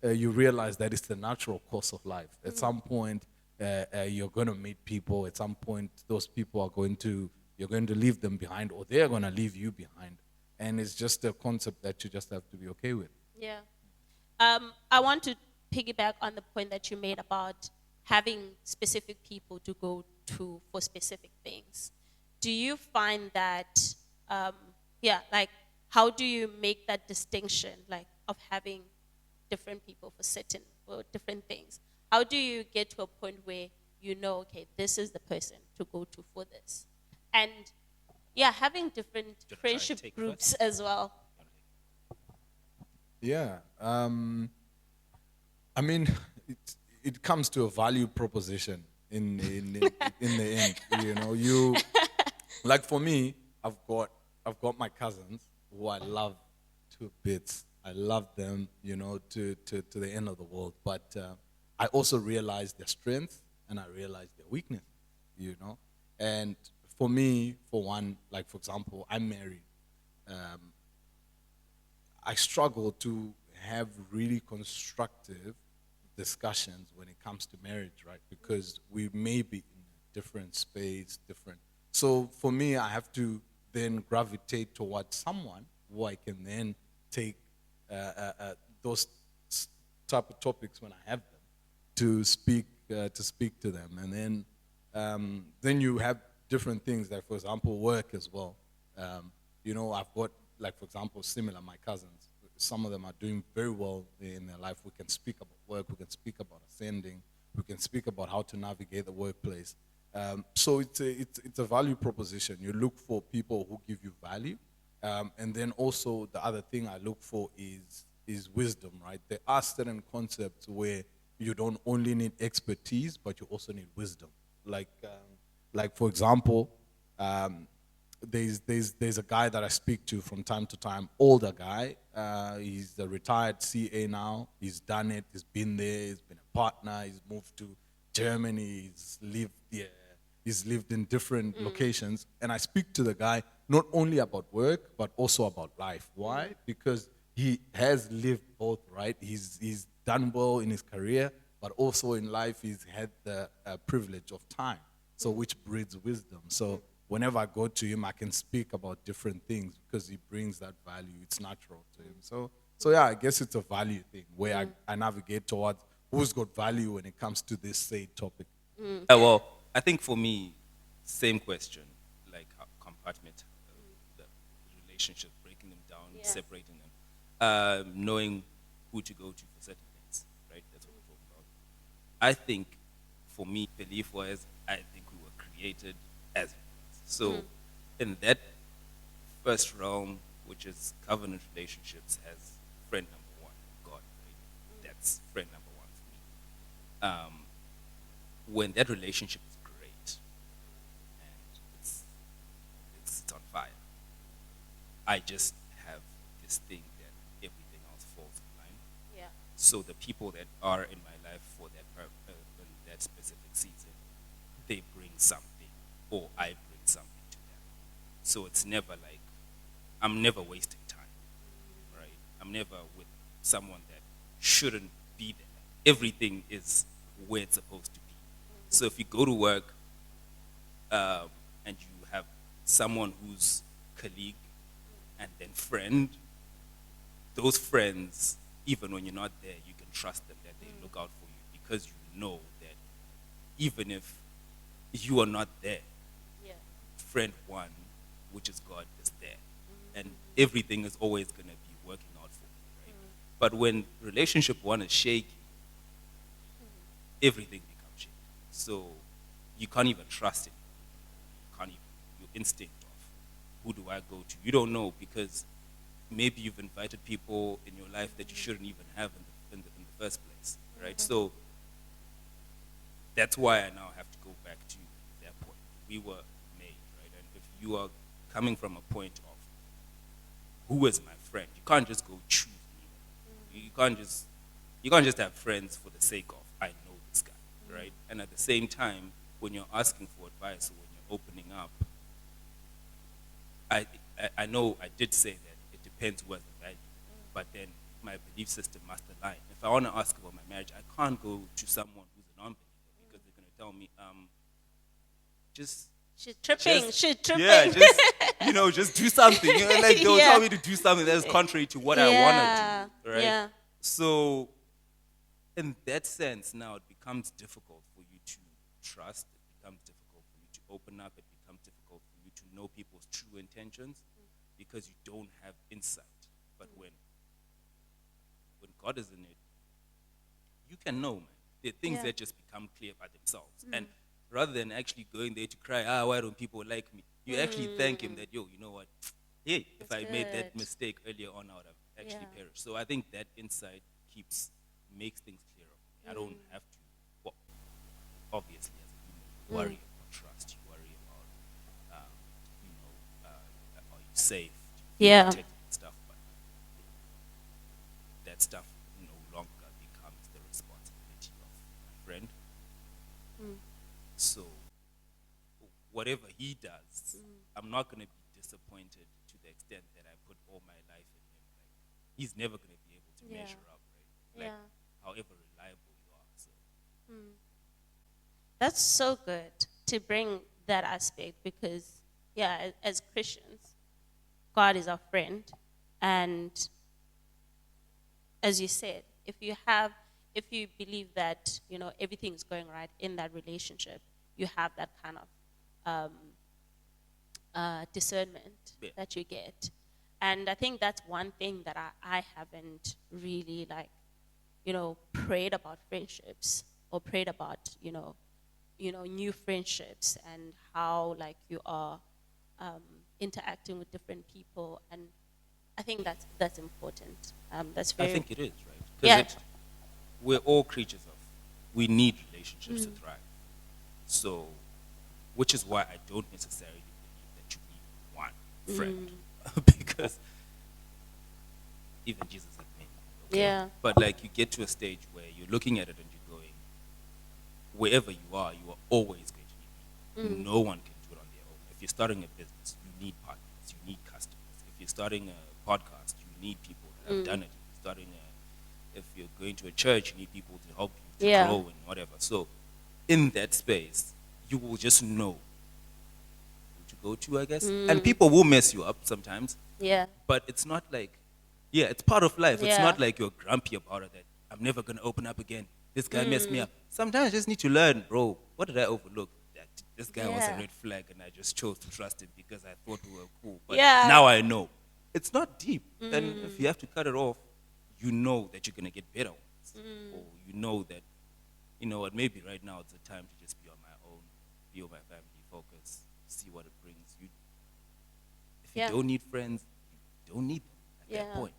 you realize that it's the natural course of life. At some point, you're going to meet people. At some point, those people you're going to leave them behind, or they're going to leave you behind. And it's just a concept that you just have to be okay with. Yeah. I want to piggyback on the point that you made about having specific people to go to for specific things. Do you find that, like, how do you make that distinction, like, of having different people for different things? How do you get to a point where you know, okay, this is the person to go to for this? And, having different friendship groups as well. Yeah. I mean, it comes to a value proposition in the end. You know, like for me, I've got my cousins who I love to bits. I love them, you know, to the end of the world. But I also realize their strength and I realize their weakness, you know. And for me, for one, like for example, I'm married. I struggle to have really constructive discussions when it comes to marriage, right? Because we may be in a different space, different. So for me, I have to then gravitate towards someone who I can then take those type of topics when I have them to speak to them, and then you have different things, like for example, work as well. You know, I've got, like for example, similar, my cousins, some of them are doing very well in their life. We can speak about work, we can speak about ascending, we can speak about how to navigate the workplace. So it's a value proposition. You look for people who give you value, and then also the other thing I look for is wisdom, right? There are certain concepts where you don't only need expertise, but you also need wisdom. Like for example, there's a guy that I speak to from time to time, older guy. He's a retired CA now. He's done it. He's been there. He's been a partner. He's moved to Germany. He's lived in different locations. And I speak to the guy not only about work, but also about life. Why? Because he has lived both, right? He's done well in his career, but also in life he's had the privilege of time, so which breeds wisdom. So whenever I go to him, I can speak about different things because he brings that value. It's natural to him. So yeah, I guess it's a value thing where I navigate towards who's got value when it comes to this same topic. Well, I think for me, same question, like compartment, the relationships, breaking them down, separating them, knowing who to go to for certain things, right? That's what we're talking about. I think, for me, belief-wise, I think we were created as humans. So in that first realm, which is covenant relationships, has friend number one, God, right? That's friend number one for me. When that relationship is great and it's on fire, I just have this thing that everything else falls in line. Yeah. So the people that are in my life for in that specific season, they bring something, or I bring something to them. So it's never like, I'm never wasting time, right? I'm never with someone that shouldn't be there. Everything is where it's supposed to be. So if you go to work and you have someone who's colleague and then friend, those friends, even when you're not there, you trust them that they look out for you, because you know that even if you are not there, Yeah. friend one, which is God, is there. And everything is always going to be working out for you, right? But when relationship one is shaky, everything becomes shaky. So you can't even trust it. You can't even, your instinct of who do I go to? You don't know, because maybe you've invited people in your life that you shouldn't even have in the first place, right? So that's why I now have to go back to that point. We were made, right? And if you are coming from a point of who is my friend, you can't just go choose me. You can't just have friends for the sake of I know this guy, right? And at the same time, when you're asking for advice or when you're opening up, I know I did say that it depends who has the value, but then my belief system must align. If I want to ask about my marriage, I can't go to someone who's a non-believer, because they're going to tell me, She's tripping. yeah, just do something. Like they'll Yeah. tell me to do something that is contrary to what I want to do, right? Yeah. So, in that sense, now it becomes difficult for you to trust. It becomes difficult for you to open up. It becomes difficult for you to know people's true intentions, because you don't have insight. But when God is in it, you can know, man. There are things Yeah. that just become clear by themselves. And rather than actually going there to cry, why don't people like me? You actually thank him that, you know what? Hey, if That's I made that good. mistake earlier on, I would have actually Yeah. perished. So I think that insight makes things clearer. I don't have to, well, obviously, as a human, you worry about trust. You worry about, are you safe? Do you feel Yeah. protected and stuff? But that stuff no longer becomes the responsibility of my friend. So whatever he does, I'm not going to be disappointed to the extent that I put all my life in him. Like, he's never going to be able to Yeah. measure up, right? Like, Yeah. however reliable you are. So That's so good to bring that aspect, because, yeah, as Christians, God is our friend. And as you said, if you believe that, everything's going right in that relationship, you have that kind of discernment Yeah. that you get. And I think that's one thing that I haven't really, prayed about friendships, or prayed about, new friendships, and how, like, you are interacting with different people. And I think that's important. That's I very. think it is, right? Yeah. Because we're all creatures of, we need relationships to thrive. So, which is why I don't necessarily believe that you need one friend. Because even Jesus had many. Okay? Yeah. But like, you get to a stage where you're looking at it and you're going, wherever you are always going to need people. No one can do it on their own. If you're starting a business, you need partners, you need customers. If you're starting a podcast, you need people that have done it. If you're going to a church, you need people to help you to Yeah. grow and whatever. So, in that space, you will just know who to go to, I guess. And people will mess you up sometimes, Yeah. but it's not like, yeah, it's part of life. It's Yeah. not like you're grumpy about it, that I'm never going to open up again. This guy messed me up. Sometimes I just need to learn, bro, what did I overlook? That this guy was a Yeah. red flag and I just chose to trust him because I thought we were cool. But Yeah. now I know. It's not deep. And if you have to cut it off, you know that you're going to get better ones. Or you know that, you know what, maybe right now it's the time to just be on my own, be with my family, focus, see what it brings. If you Yeah. don't need friends, you don't need them at that Yeah. point.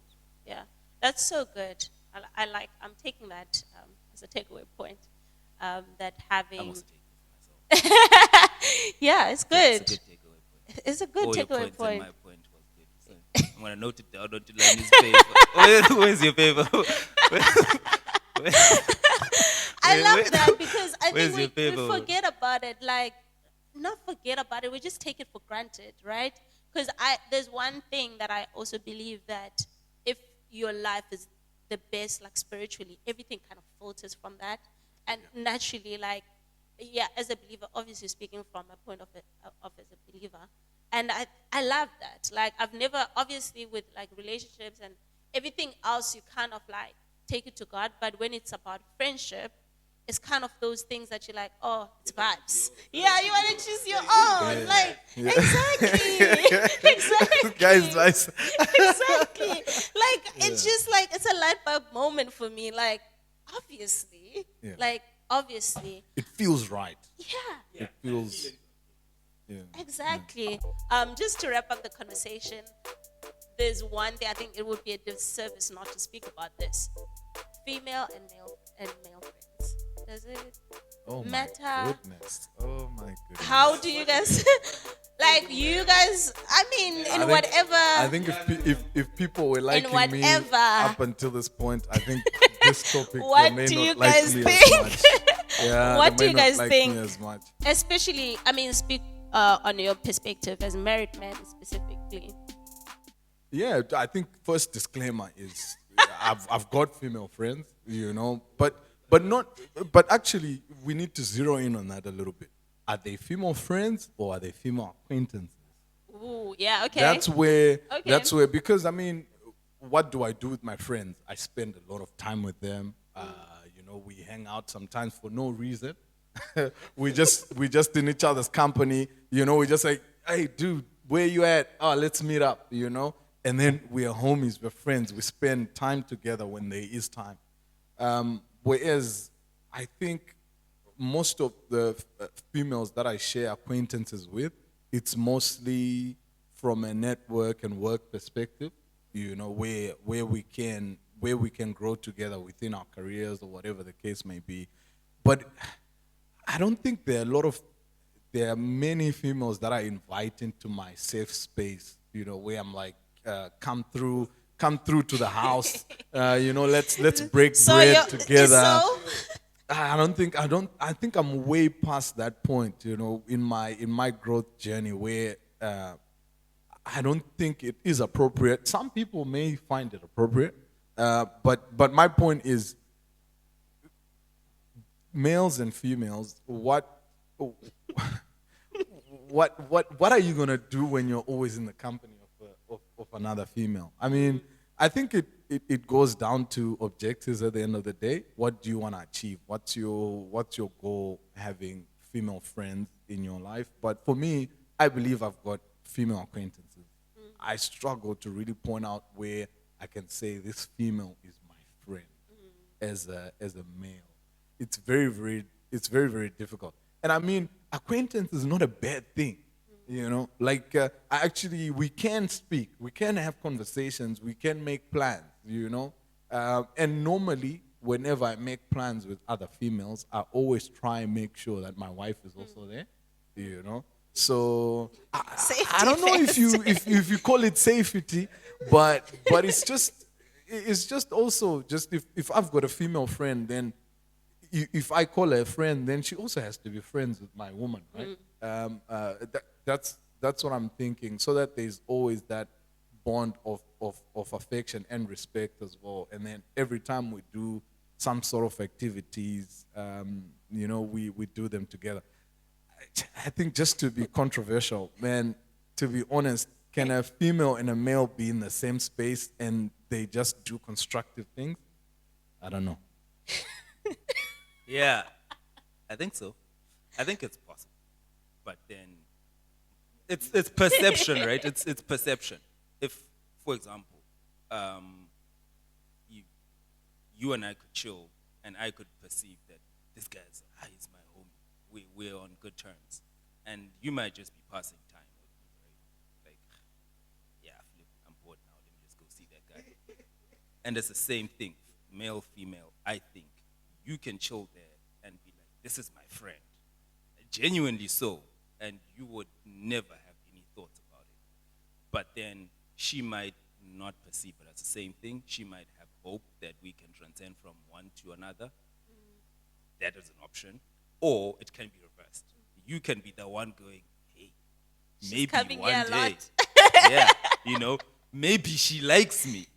Yeah, that's so good. I'm taking that as a takeaway point. That I having. must take it for myself. Yeah, it's good. It's a good takeaway point. It's a good All your takeaway points point. and my point was good. So I'm gonna note it down onto Lani's paper. Where's your paper? I love that, because I where's think we your paper? forget about it. Like, not forget about it. We just take it for granted, right? Because there's one thing that I also believe, that if your life is the best, like spiritually, everything kind of filters from that, and naturally, like, yeah, as a believer, obviously speaking from a point of as a believer, and I love that. Like, I've never, obviously, with like relationships and everything else, you kind of like take it to God. But when it's about friendship, it's kind of those things that you're like, oh, it's vibes. Yeah, you want to choose your own. Like, exactly. Exactly. Guys, nice. Exactly. Like, it's just like, it's a light bulb moment for me. Like, obviously. Yeah. Like, obviously. It feels right. Yeah. It feels. Yeah. Exactly. Just to wrap up the conversation, there's one thing I think it would be a disservice not to speak about this: female and male friends. Does it Oh my matter? goodness. Oh my goodness. How do you guys like? You guys, I mean, in whatever. I think if people were liking me whatever. up until this point, I think this topic What they may do not you like guys me think? as much. Yeah, What they do may you not guys like think? me as much. Especially, I mean, speak on your perspective as married men specifically. Yeah, I think first disclaimer is I've got female friends, but actually we need to zero in on that a little bit. Are they female friends or are they female acquaintances? Ooh, yeah, okay. That's where Okay. because I mean, what do I do with my friends? I spend a lot of time with them. We hang out sometimes for no reason. we just in each other's company. We just like, hey, dude, where you at? Oh, let's meet up. And then we are homies, we're friends. We spend time together when there is time. Whereas I think most of the females that I share acquaintances with, it's mostly from a network and work perspective, where we can grow together within our careers or whatever the case may be. But I don't think there are many females that I invite into my safe space, where I'm like, come through to the house, let's break bread together. I think I'm way past that point, in my growth journey where I don't think it is appropriate. Some people may find it appropriate, but my point is, males and females, what are you gonna do when you're always in the company of another female? I mean, I think it goes down to objectives at the end of the day. What do you want to achieve? What's your goal having female friends in your life? But for me, I believe I've got female acquaintances. I struggle to really point out where I can say this female is my friend as a male. It's very, very difficult. And I mean, acquaintance is not a bad thing. Like we can speak, we can have conversations, we can make plans, and normally whenever I make plans with other females, I always try and make sure that my wife is also there, so I don't know if you call it safety, but it's just also just if I've got a female friend, then if I call her a friend, then she also has to be friends with my woman, right? That's what I'm thinking, so that there's always that bond of affection and respect as well. And then every time we do some sort of activities, we do them together. I think, just to be controversial, man, to be honest, can a female and a male be in the same space and they just do constructive things? I don't know. Yeah, I think so. I think it's possible, but then it's perception, right? It's perception. If, for example, you and I could chill, and I could perceive that this guy's he's my homie. We're on good terms, and you might just be passing time with me, right? Like, yeah, flip, I'm bored now. Let me just go see that guy. And it's the same thing, male, female. I think you can chill there and be like, this is my friend, genuinely so, and you would never have any thoughts about it. But then she might not perceive it as the same thing. She might have hope that we can transcend from one to another. That is an option. Or it can be reversed. You can be the one going, hey, maybe coming one here a day. lot. Yeah, maybe she likes me.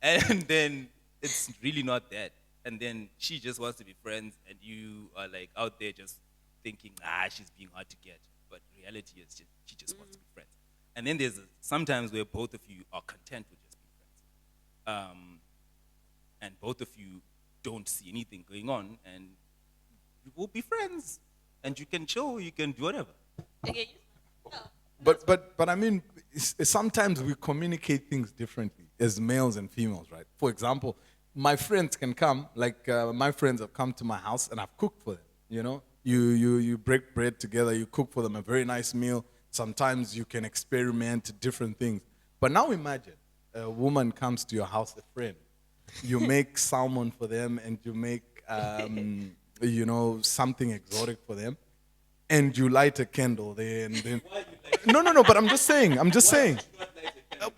And then it's really not that. And then she just wants to be friends, and you are like out there just thinking, she's being hard to get. But reality is she just wants to be friends. And then there's sometimes where both of you are content with just being friends. and both of you don't see anything going on, and you will be friends, and you can chill, you can do whatever. Okay. But I mean, sometimes we communicate things differently as males and females, right? For example, my friends can come, like my friends have come to my house and I've cooked for them, you know? You break bread together, you cook for them a very nice meal. Sometimes you can experiment different things. But now imagine a woman comes to your house, a friend. You make salmon for them and you make, you know, something exotic for them. And you light a candle there and then... No, but I'm just saying.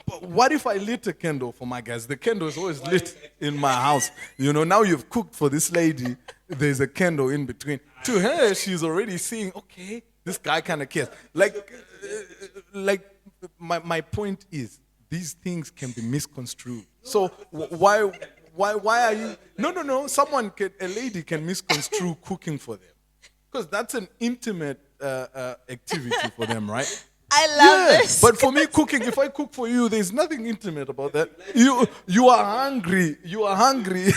But what if I lit a candle for my guys? The candle is always lit in my house. You know, now you've cooked for this lady, there's a candle in between. To her, she's already seeing, okay, this guy kind of cares. Like my point is, these things can be misconstrued. So why are you... No. A lady can misconstrue cooking for them. Because that's an intimate activity for them, right? I love this. But for me, cooking, if I cook for you, there's nothing intimate about that. You are hungry. You are hungry.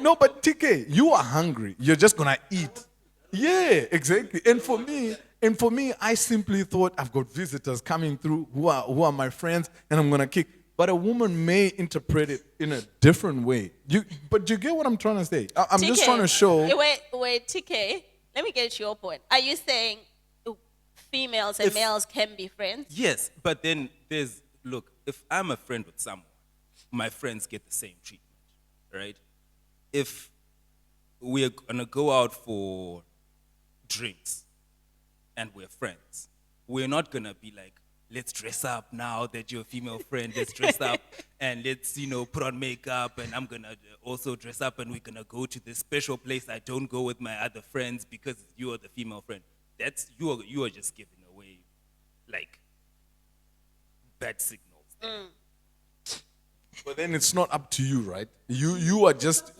No, but TK, you are hungry. You're just gonna eat. Yeah, exactly. And for me, I simply thought I've got visitors coming through who are my friends, and I'm gonna kick. But a woman may interpret it in a different way. But you get what I'm trying to say? I'm just trying to show... Wait, TK, let me get your point. Are you saying females and males can be friends? Yes, but then look, if I'm a friend with someone, my friends get the same treatment, right? If we're going to go out for drinks and we're friends, we're not going to be like, let's dress up now that you're a female friend. Let's dress up and let's, put on makeup, and I'm going to also dress up and we're going to go to this special place I don't go with my other friends because you are the female friend. You are just giving away, like, bad signals there. But then it's not up to you, right? You are just...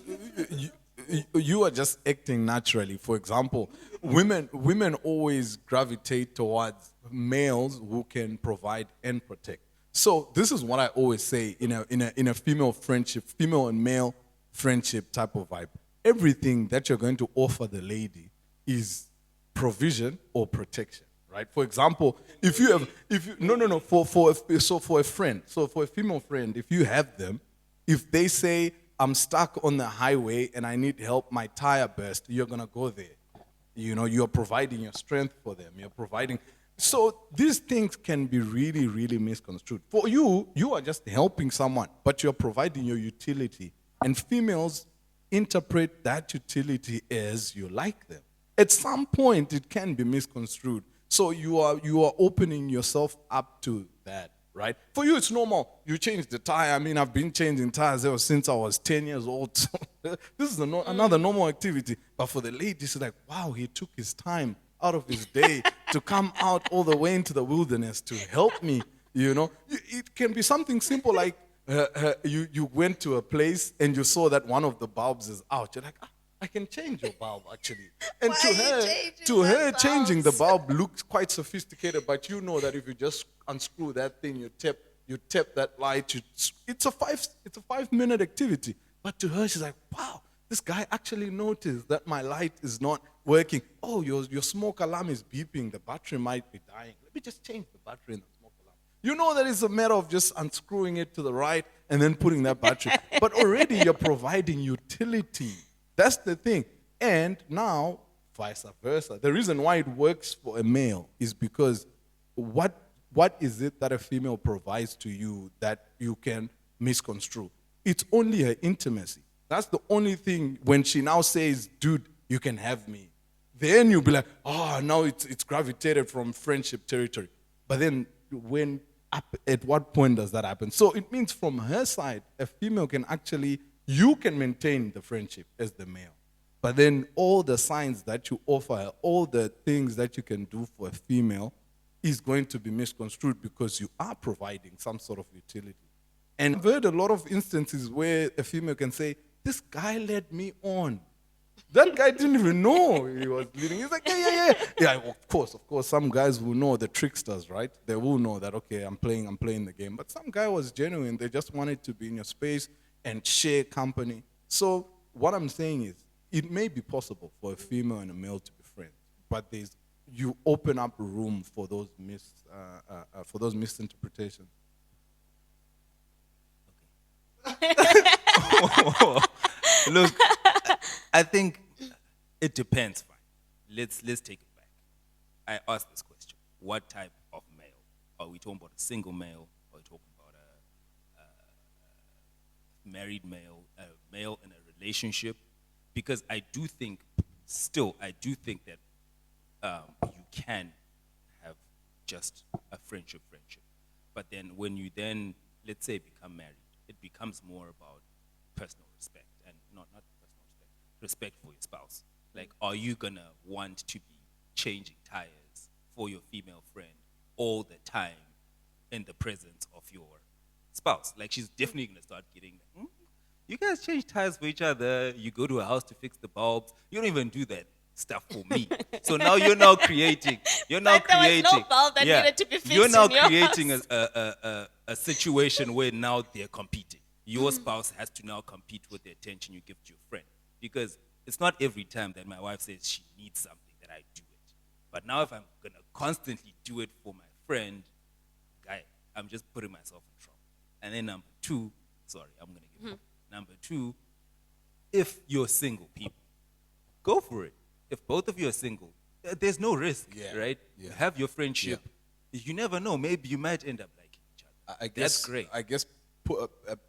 You are just acting naturally. For example, women always gravitate towards males who can provide and protect. So this is what I always say in a female friendship, female and male friendship type of vibe. Everything that you're going to offer the lady is provision or protection, right? For example, for a female friend, if you have them, if they say, I'm stuck on the highway and I need help, my tire burst, you're going to go there. You're providing your strength for them. You're providing. So these things can be really, really misconstrued. For you, you are just helping someone, but you're providing your utility. And females interpret that utility as you like them. At some point, it can be misconstrued. So you are opening yourself up to that. Right? For you, it's normal. You change the tire. I mean, I've been changing tires ever since I was 10 years old. So this is another normal activity. But for the lady, it's like, wow, he took his time out of his day to come out all the way into the wilderness to help me. It can be something simple like you went to a place and you saw that one of the bulbs is out. You're like, I can change your bulb, actually. And to her, changing the bulb looks quite sophisticated, but you know that if you just unscrew that thing, you tap that light, it's a 5-minute activity. But to her, she's like, wow, this guy actually noticed that my light is not working. Oh, your smoke alarm is beeping, the battery might be dying. Let me just change the battery in the smoke alarm. You know that it's a matter of just unscrewing it to the right and then putting that battery. But already you're providing utility. That's the thing. And now, vice versa. The reason why it works for a male is because what is it that a female provides to you that you can misconstrue? It's only her intimacy. That's the only thing. When she now says, dude, you can have me, then you'll be like, now it's gravitated from friendship territory. But then at what point does that happen? So it means from her side, a female can actually... You can maintain the friendship as the male. But then all the signs that you offer, all the things that you can do for a female is going to be misconstrued because you are providing some sort of utility. And I've heard a lot of instances where a female can say, this guy led me on. That guy didn't even know he was leading. He's like, yeah. Yeah, of course. Some guys will know, the tricksters, right? They will know that, okay, I'm playing the game. But some guy was genuine. They just wanted to be in your space and share company. So what I'm saying is, it may be possible for a female and a male to be friends, but you open up room for those misinterpretations. Look, I think it depends. Fine, let's take it back. I asked this question: what type of male? Are we talking about a single male? Are we talking about a married male, a male in a relationship? Because I do think that you can have just a friendship. But then when you then, let's say, become married, it becomes more about personal respect and not personal respect for your spouse. Like, are you gonna want to be changing tires for your female friend all the time in the presence of your spouse? Like, she's definitely gonna start getting, you guys change tires for each other. You go to a house to fix the bulbs. You don't even do that stuff for me. So now you're now creating. You're now But there was creating. no bulb that needed to be fixed You're now in your creating house. a situation where now they're competing. Your spouse has to now compete with the attention you give to your friend, because it's not every time that my wife says she needs something that I do it. But now if I'm gonna constantly do it for my friend, guy, I'm just putting myself in trouble. And then number two, Number two, if you're single people, go for it. If both of you are single, there's no risk, right? Yeah. You have your friendship. You never know. Maybe you might end up liking each other. That's great. I guess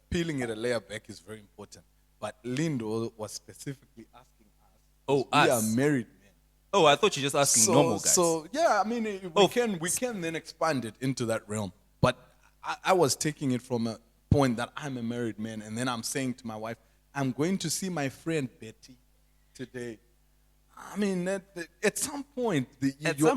peeling it a layer back is very important. But Lindo was specifically asking us. We are married men. Oh, I thought you were just asking normal guys. So yeah, I mean, we can then expand it into that realm. But I was taking it from a point that I'm a married man, and then I'm saying to my wife, I'm going to see my friend Betty today. I mean, at some point, you're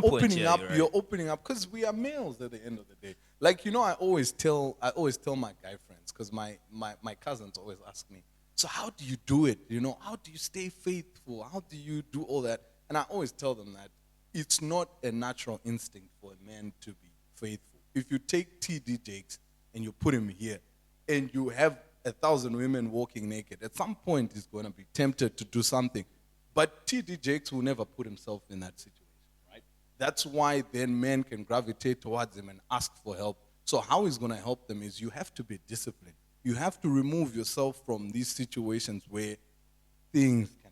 opening up because we are males at the end of the day. Like, I always tell my guy friends, because my cousins always ask me, so how do you do it? How do you stay faithful? How do you do all that? And I always tell them that it's not a natural instinct for a man to be faithful. If you take T.D. Jakes and you put him here, and you have 1,000 women walking naked, at some point he's going to be tempted to do something. But T.D. Jakes will never put himself in that situation, right? That's why then men can gravitate towards him and ask for help. So how he's going to help them is you have to be disciplined. You have to remove yourself from these situations where things can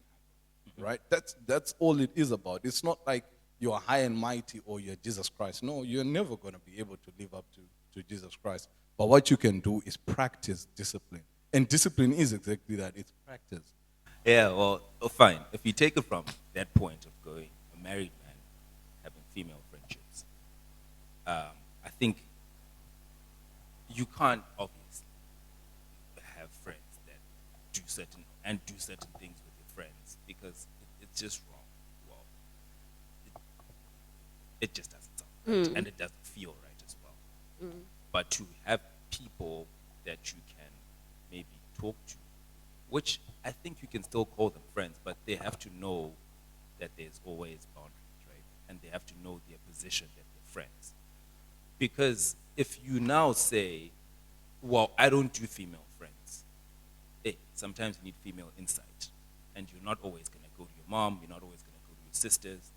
happen, right? That's all it is about. It's not like you're high and mighty or you're Jesus Christ. No, you're never going to be able to live up to Jesus Christ. But what you can do is practice discipline. And discipline is exactly that. It's practice. Yeah, well, fine. If you take it from that point of going a married man having female friendships, I think you can't obviously have friends that do certain things with your friends, because it's just wrong. Well, it just doesn't sound right, and it doesn't feel right as well. But to have people that you can maybe talk to, which I think you can still call them friends, but they have to know that there's always boundaries, right? And they have to know their position that they're friends. Because if you now say, well, I don't do female friends, hey, sometimes you need female insight. And you're not always going to go to your mom, you're not always going to go to your sisters.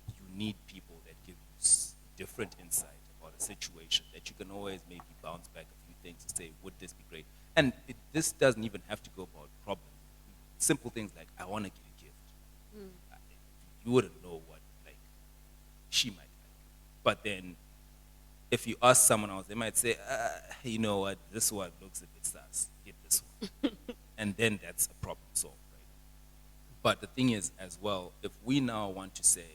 You need people that give you different insight about a situation, that you can always maybe bounce back a few things to say, would this be great? And this doesn't even have to go about problems. Simple things like, I want to get a gift. You wouldn't know what, like, she might like. But then, if you ask someone else, they might say, you know what, this one looks a bit sus. Get this one. And then that's a problem solved, right? But the thing is, as well, if we now want to say,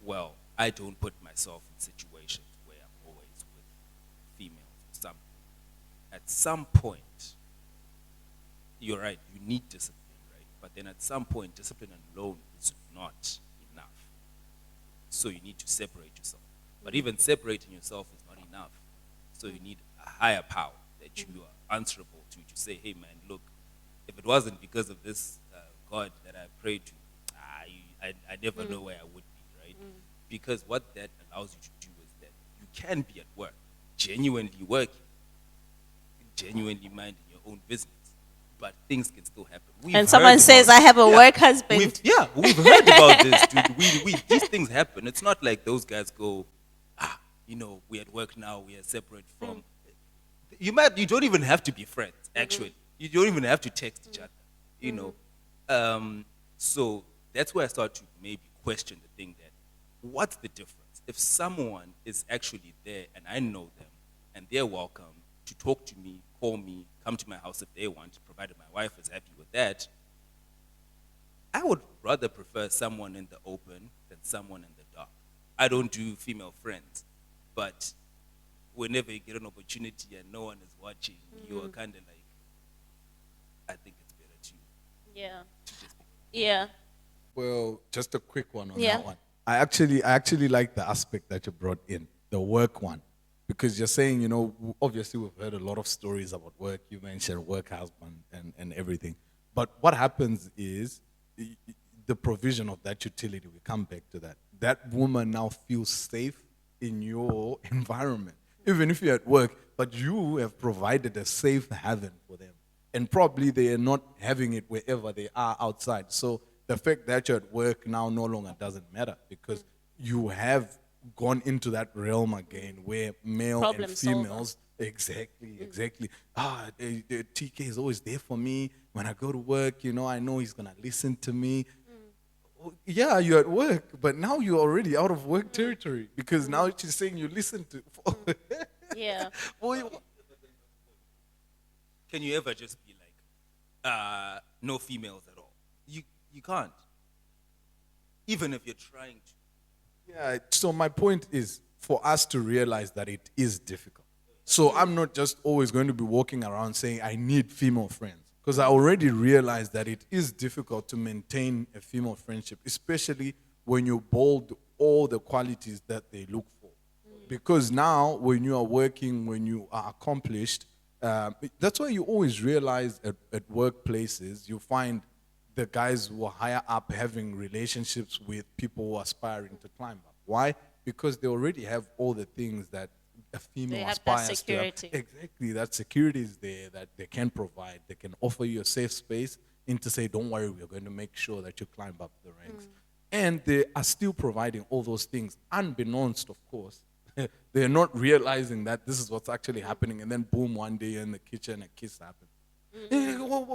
well, I don't put myself in situations where I'm always with females or something. At some point, you're right, you need discipline, right? But then at some point, discipline alone is not enough. So you need to separate yourself. But even separating yourself is not enough. So you need a higher power that you are answerable to say, hey man, look, if it wasn't because of this God that I pray to, I never know where I would be, right? Because what that allows you to do is that you can be at work, genuinely working, genuinely minding your own business, but things can still happen. And someone says, I have a work husband. We've heard about this, dude. These things happen. It's not like those guys go, we're at work now, we are separate from. You don't even have to be friends, actually. You don't even have to text each other, So that's where I start to maybe question the thing that, what's the difference? If someone is actually there and I know them and they're welcome to talk to me, call me, come to my house if they want, provided my wife is happy with that, I would rather prefer someone in the open than someone in the dark. I don't do female friends, but whenever you get an opportunity and no one is watching, you are kind of like, I think it's better to just be. Yeah. Well, just a quick one on Yeah. that one. I actually like the aspect that you brought in, the work one. Because you're saying, obviously we've heard a lot of stories about work. You mentioned work husband and everything. But what happens is the provision of that utility, we come back to that. That woman now feels safe in your environment, even if you're at work, but you have provided a safe haven for them. And probably they are not having it wherever they are outside. So the fact that you're at work now no longer doesn't matter because you have gone into that realm again where male Problem and solver. females, exactly. The TK is always there for me. When I go to work, I know he's going to listen to me. Yeah, you're at work, but now you're already out of work territory because now she's saying you listen to. Yeah. Can you ever just be like, no females at all? You can't. Even if you're trying to. Yeah, so my point is for us to realize that it is difficult. So I'm not just always going to be walking around saying I need female friends because I already realized that it is difficult to maintain a female friendship, especially when you bold all the qualities that they look for. Because now when you are working, when you are accomplished, that's why you always realize at workplaces, you find the guys who are higher up having relationships with people who are aspiring to climb up. Why? Because they already have all the things that a female They have aspires that security. to have. Exactly, that security is there that they can provide. They can offer you a safe space and to say, don't worry, we're going to make sure that you climb up the ranks. And they are still providing all those things, unbeknownst, of course. They're not realizing that this is what's actually happening. And then boom, one day in the kitchen, a kiss happens.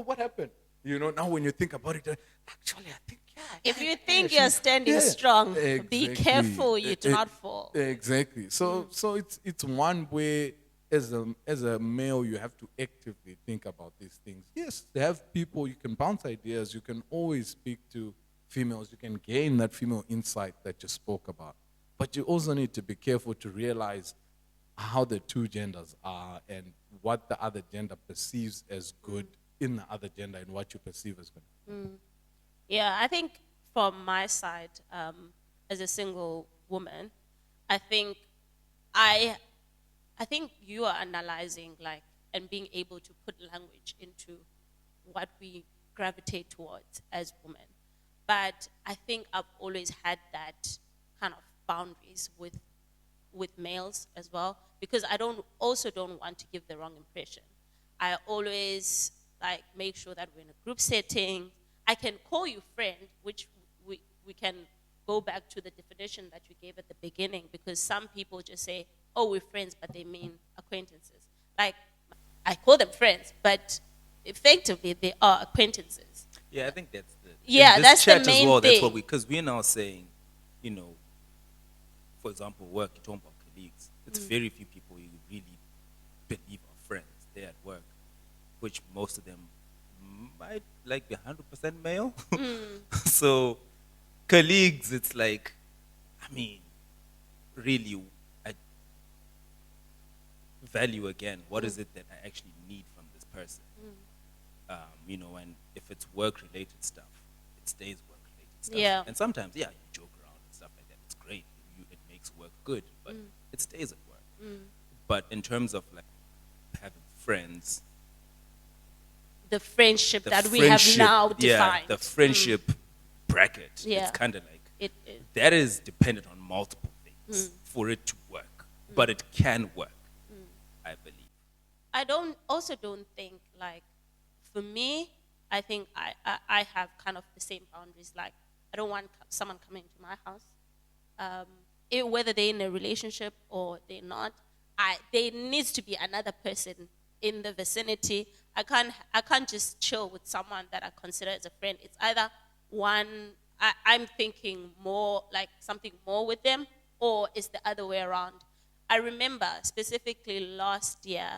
What happened? Now when you think about it, actually, I think, If you think you're standing strong, be exactly. careful you do not fall. Exactly. So it's one way as a male you have to actively think about these things. Yes, they have people you can bounce ideas. You can always speak to females. You can gain that female insight that you spoke about. But you also need to be careful to realize how the two genders are and what the other gender perceives as good in the other gender and what you perceive as good. Yeah, I think from my side, as a single woman, I think you are analyzing and being able to put language into what we gravitate towards as women. But I think I've always had that kind of boundaries with males as well because I don't want to give the wrong impression. I always make sure that we're in a group setting. I can call you friend, which we can go back to the definition that you gave at the beginning because some people just say, oh, we're friends, but they mean acquaintances. I call them friends, but effectively they are acquaintances. Yeah, I think that's that's the chat main as well. thing. That's what because we're now saying, for example, work, you're talking about colleagues. It's very few people you really believe are friends. They're at work, which most of them might be 100% male. So colleagues, it's really, I value again, what is it that I actually need from this person? And if it's work-related stuff, it stays work-related stuff. Yeah. And sometimes, you joke around and stuff like that. It's great. It makes work good, but it stays at work. But in terms of having friends, the friendship that we have now defined. Yeah, the friendship bracket. Yeah. It's kind of like, It, that is dependent on multiple things for it to work. But it can work, I believe. I don't think, like, for me, I think I have kind of the same boundaries. Like, I don't want someone coming to my house, whether they're in a relationship or they're not. There needs to be another person in the vicinity. I can't just chill with someone that I consider as a friend. It's either one, I'm thinking more like something more with them, or it's the other way around. I remember specifically last year,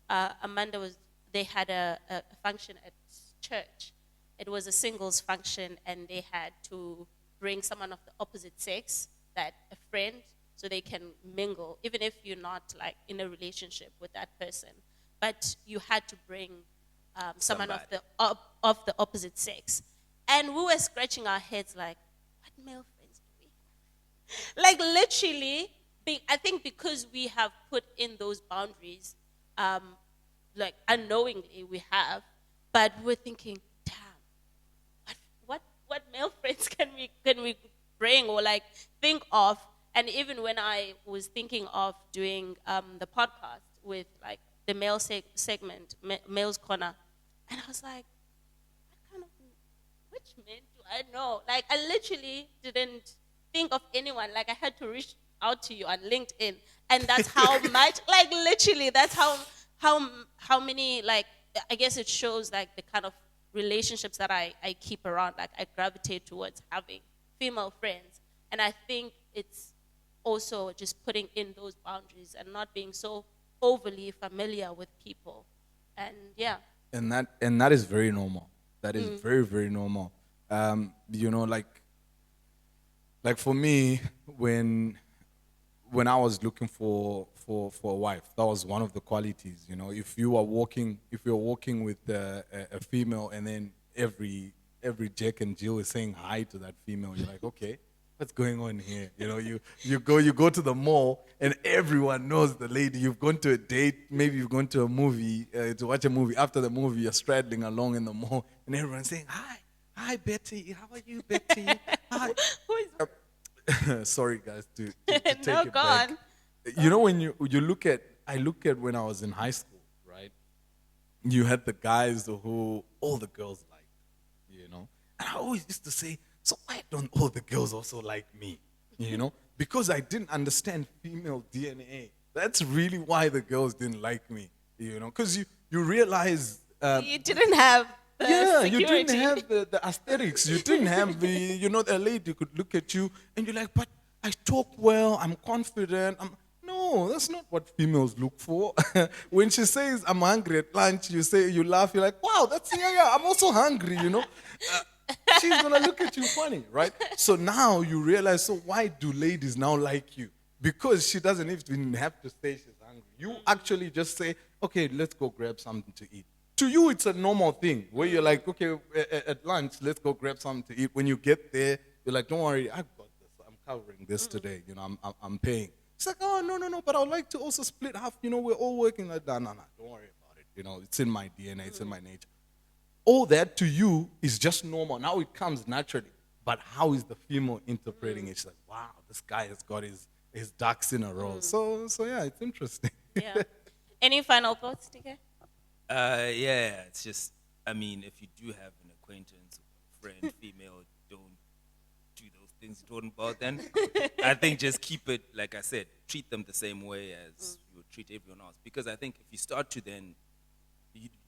they had a function at church. It was a singles function, and they had to bring someone of the opposite sex, a friend, so they can mingle, even if you're not like in a relationship with that person. But you had to bring someone of the opposite sex. And we were scratching our heads like, what male friends do we have? Like, literally, I think because we have put in those boundaries, like unknowingly we have, but we're thinking, damn, what male friends can we bring or like think of? And even when I was thinking of doing the podcast with like the male segment, Male's Corner, and I was like, which men do I know? Like, I literally didn't think of anyone. Like, I had to reach out to you on LinkedIn, and that's how much, like, literally, that's how many, like, I guess it shows like the kind of relationships that I keep around. Like, I gravitate towards having female friends, and I think it's also just putting in those boundaries and not being so overly familiar with people, and yeah. And that is very normal. That is very, very normal. Like for me, when I was looking for a wife, that was one of the qualities. If you're walking with a female, and then every Jack and Jill is saying hi to that female, you're like, okay, what's going on here? You go to the mall, and everyone knows the lady. You've gone to a date, maybe you've gone to a movie to watch a movie. After the movie, you're straddling along in the mall, and everyone's saying, hi Betty, how are you, Betty? Hi. Who is Sorry guys to take no, it go back. on. When you look at, I look at when I was in high school, right? You had the guys who all the girls liked, and I always used to say, so why don't all the girls also like me? Because I didn't understand female DNA. That's really why the girls didn't like me, because you realize You didn't have the security. You didn't have the aesthetics. You didn't have a lady could look at you and you're like, but I talk well, I'm confident. No, that's not what females look for. When she says, I'm hungry at lunch, you laugh, you're like, wow, I'm also hungry, she's going to look at you funny, right? So now you realize, so why do ladies now like you? Because she doesn't even have to say she's hungry. You actually just say, okay, let's go grab something to eat. To you, it's a normal thing where you're like, okay, at lunch, let's go grab something to eat. When you get there, you're like, don't worry, I've got this. I'm covering this today. I'm paying. It's like, oh, no, but I would like to also split half. We're all working like that. No, don't worry about it. It's in my DNA. It's in my nature. All that to you is just normal. Now it comes naturally. But how is the female interpreting it? She's like, wow, this guy has got his ducks in a row. So yeah, it's interesting. Yeah. Any final thoughts, TK? Yeah, it's just, if you do have an acquaintance or a friend, female, don't do those things you're talking about then. I think just keep it, like I said, treat them the same way as you would treat everyone else. Because I think if you start to then,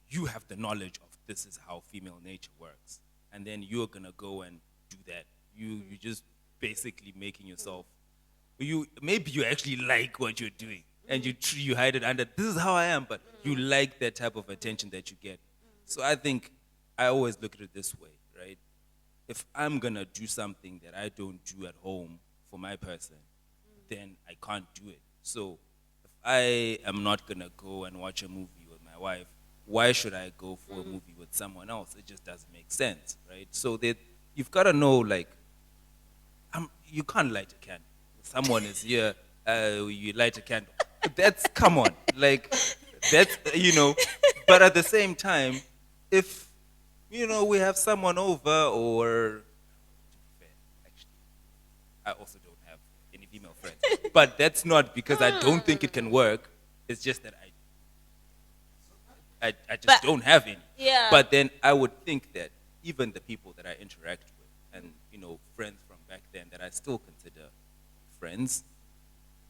you have the knowledge of this is how female nature works. And then you're going to go and do that. You're just basically making yourself, maybe you actually like what you're doing. And you hide it under, this is how I am, but you like that type of attention that you get. So I think I always look at it this way, right? If I'm going to do something that I don't do at home for my person, then I can't do it. So if I am not going to go and watch a movie with my wife, why should I go for a movie with someone else? It just doesn't make sense, right? So that you've got to know, like, you can't light a candle. Someone is here, you light a candle. Come on, like, that's, but at the same time, if we have someone over, or to be fair, actually, I also don't have any female friends. But that's not because I don't think it can work. It's just that I just But- don't have any. Yeah. But then I would think that even the people that I interact with, and friends from back then that I still consider friends,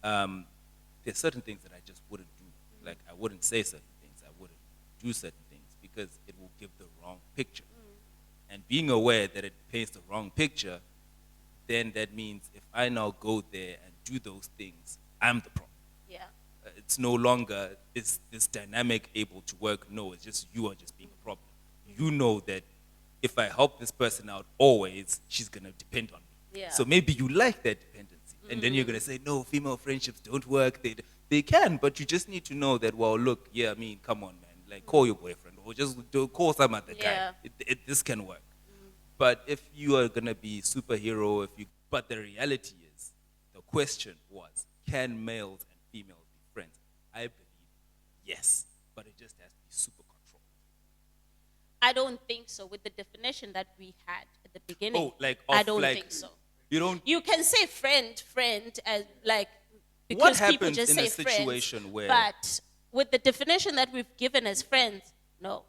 there's certain things that I just wouldn't do. Like, I wouldn't say certain things. I wouldn't do certain things because it will give the wrong picture. And being aware that it paints the wrong picture, then that means if I now go there and do those things, I'm the problem. Yeah. It's no longer this dynamic able to work. No, it's just you are just being a problem. You know that if I help this person out always, she's going to depend on me. Yeah. So maybe you like that dependency. And then you're going to say, no, female friendships don't work. They can, but you just need to know that, well, look, yeah, I mean, come on, man. Like, call your boyfriend or just call some other Yeah. guy. This can work. But if you are going to be superhero, but the reality is, the question was, can males and females be friends? I believe yes, but it just has to be super controlled. I don't think so. With the definition that we had at the beginning, Oh, like I of, don't like, think so. You don't. You can say friend, as like What because people happens just in say a situation friends. where- But with the definition that we've given as friends, no.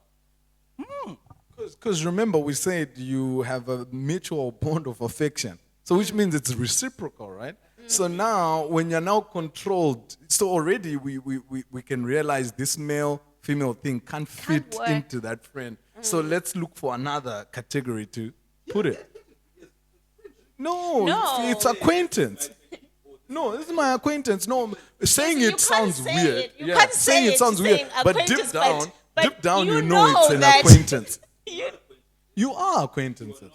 Because remember, we said you have a mutual bond of affection. So which means it's reciprocal, right? So now, when you're now controlled, so already we can realize this male-female thing can't fit work. into that friend. So let's look for another category to put it. No, No. it's acquaintance. No, this is my acquaintance. No, saying You it can't sounds say weird. it. You can't say saying it it, sounds saying weird. But deep acquaintance, down, but deep down, you you know it's know an that- acquaintance. You- You are acquaintances.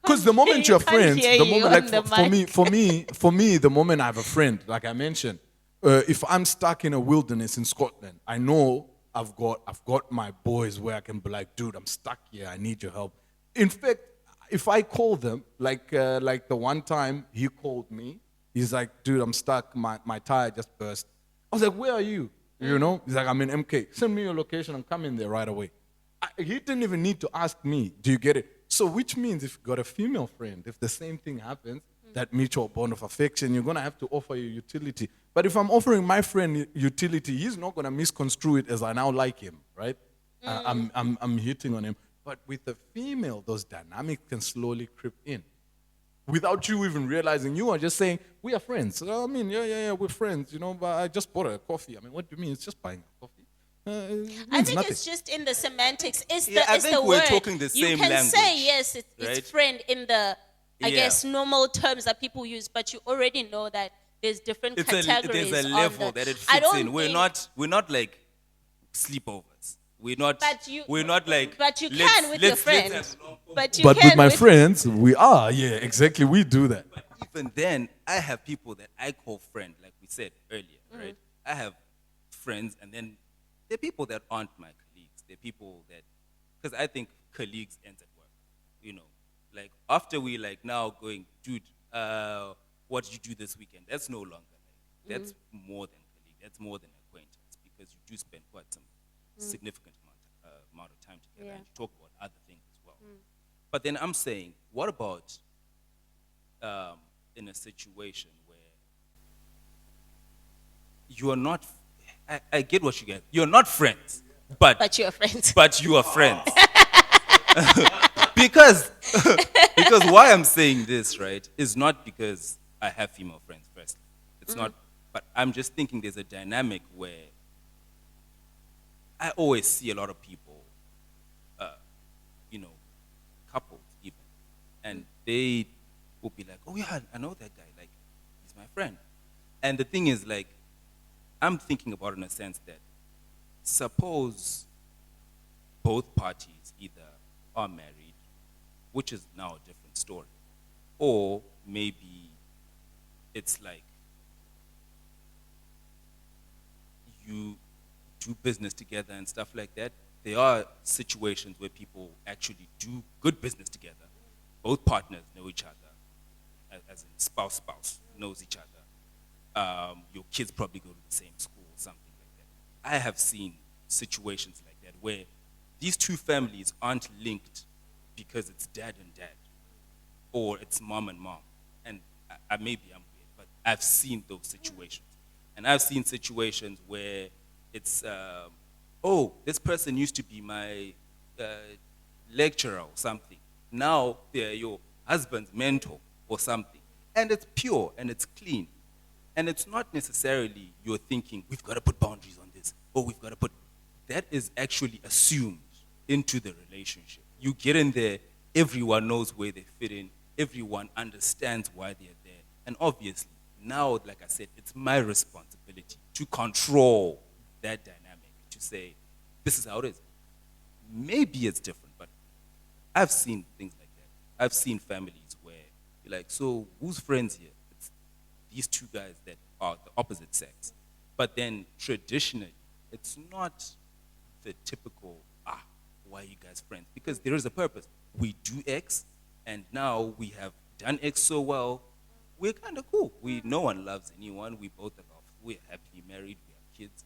Because the moment you're You can't friends, hear the you moment, on like the for me, the moment I have a friend, like I mentioned, if I'm stuck in a wilderness in Scotland, I know I've got my boys where I can be like, dude, I'm stuck here. I need your help. In fact, if I call them, like the one time he called me, he's like, dude, I'm stuck. My tire just burst. I was like, where are you? You know? He's like, I'm in MK. Send me your location. I'm coming there right away. He didn't even need to ask me, do you get it? So which means if you've got a female friend, if the same thing happens, that mutual bond of affection, you're going to have to offer your utility. But if I'm offering my friend utility, he's not going to misconstrue it as I now like him, right? I'm hitting on him. But with a female, those dynamics can slowly creep in. Without you even realizing, you are just saying, we are friends. I mean, yeah, we're friends, but I just bought a coffee. I mean, what do you mean? It's just buying a coffee. I Means think nothing. it's just in the semantics. It's Yeah, the I it's think the we're word. talking the You same can say language, yes, it's right? friend in the I Yeah. guess normal terms that people use, but you already know that there's different categories. There's a on level the- that it I fits don't in. We're think- not like sleepovers. We're not. But you- We're not like. But you let's- can with your let's friend. have long- But you But can with my friends, we are. Yeah, exactly. We do that. But even then, I have people that I call friend, like we said earlier, Mm. right? I have friends, and then there are people that aren't my colleagues. They're people that, because I think colleagues ends at work. Like after we like now going, dude, what did you do this weekend? That's no longer like that's more than colleague. That's more than acquaintance because you do spend quite some significant amount of time together, Yeah. and you talk about other things as well. But then I'm saying, what about in a situation where you are not, I get what you get. You're not friends, but you're friends. but you are friends. because why I'm saying this, right, is not because I have female friends, firstly. It's not, but I'm just thinking there's a dynamic where I always see a lot of people, couples even, and they will be like, oh yeah, I know that guy, like, he's my friend. And the thing is, like, I'm thinking about it in a sense that suppose both parties either are married, which is now a different story, or maybe it's like you do business together and stuff like that. There are situations where people actually do good business together. Both partners know each other, as in spouse knows each other. Your kids probably go to the same school, something like that. I have seen situations like that where these two families aren't linked because it's dad and dad, or it's mom and mom. And maybe I'm weird, but I've seen those situations. And I've seen situations where it's, oh, this person used to be my lecturer or something. Now they're your husband's mentor or something. And it's pure and it's clean. And it's not necessarily you're thinking, we've got to put boundaries on this, or we've got to put, that is actually assumed into the relationship. You get in there, everyone knows where they fit in, everyone understands why they're there. And obviously, now, like I said, it's my responsibility to control that dynamic, to say, this is how it is. Maybe it's different, but I've seen things like that. I've seen families where you're like, so who's friends here? It's these two guys that are the opposite sex. But then traditionally, it's not the typical, why are you guys friends? Because there is a purpose. We do X, and now we have done X so well, we're kind of cool. No one loves anyone. We both we're happily married, we have kids.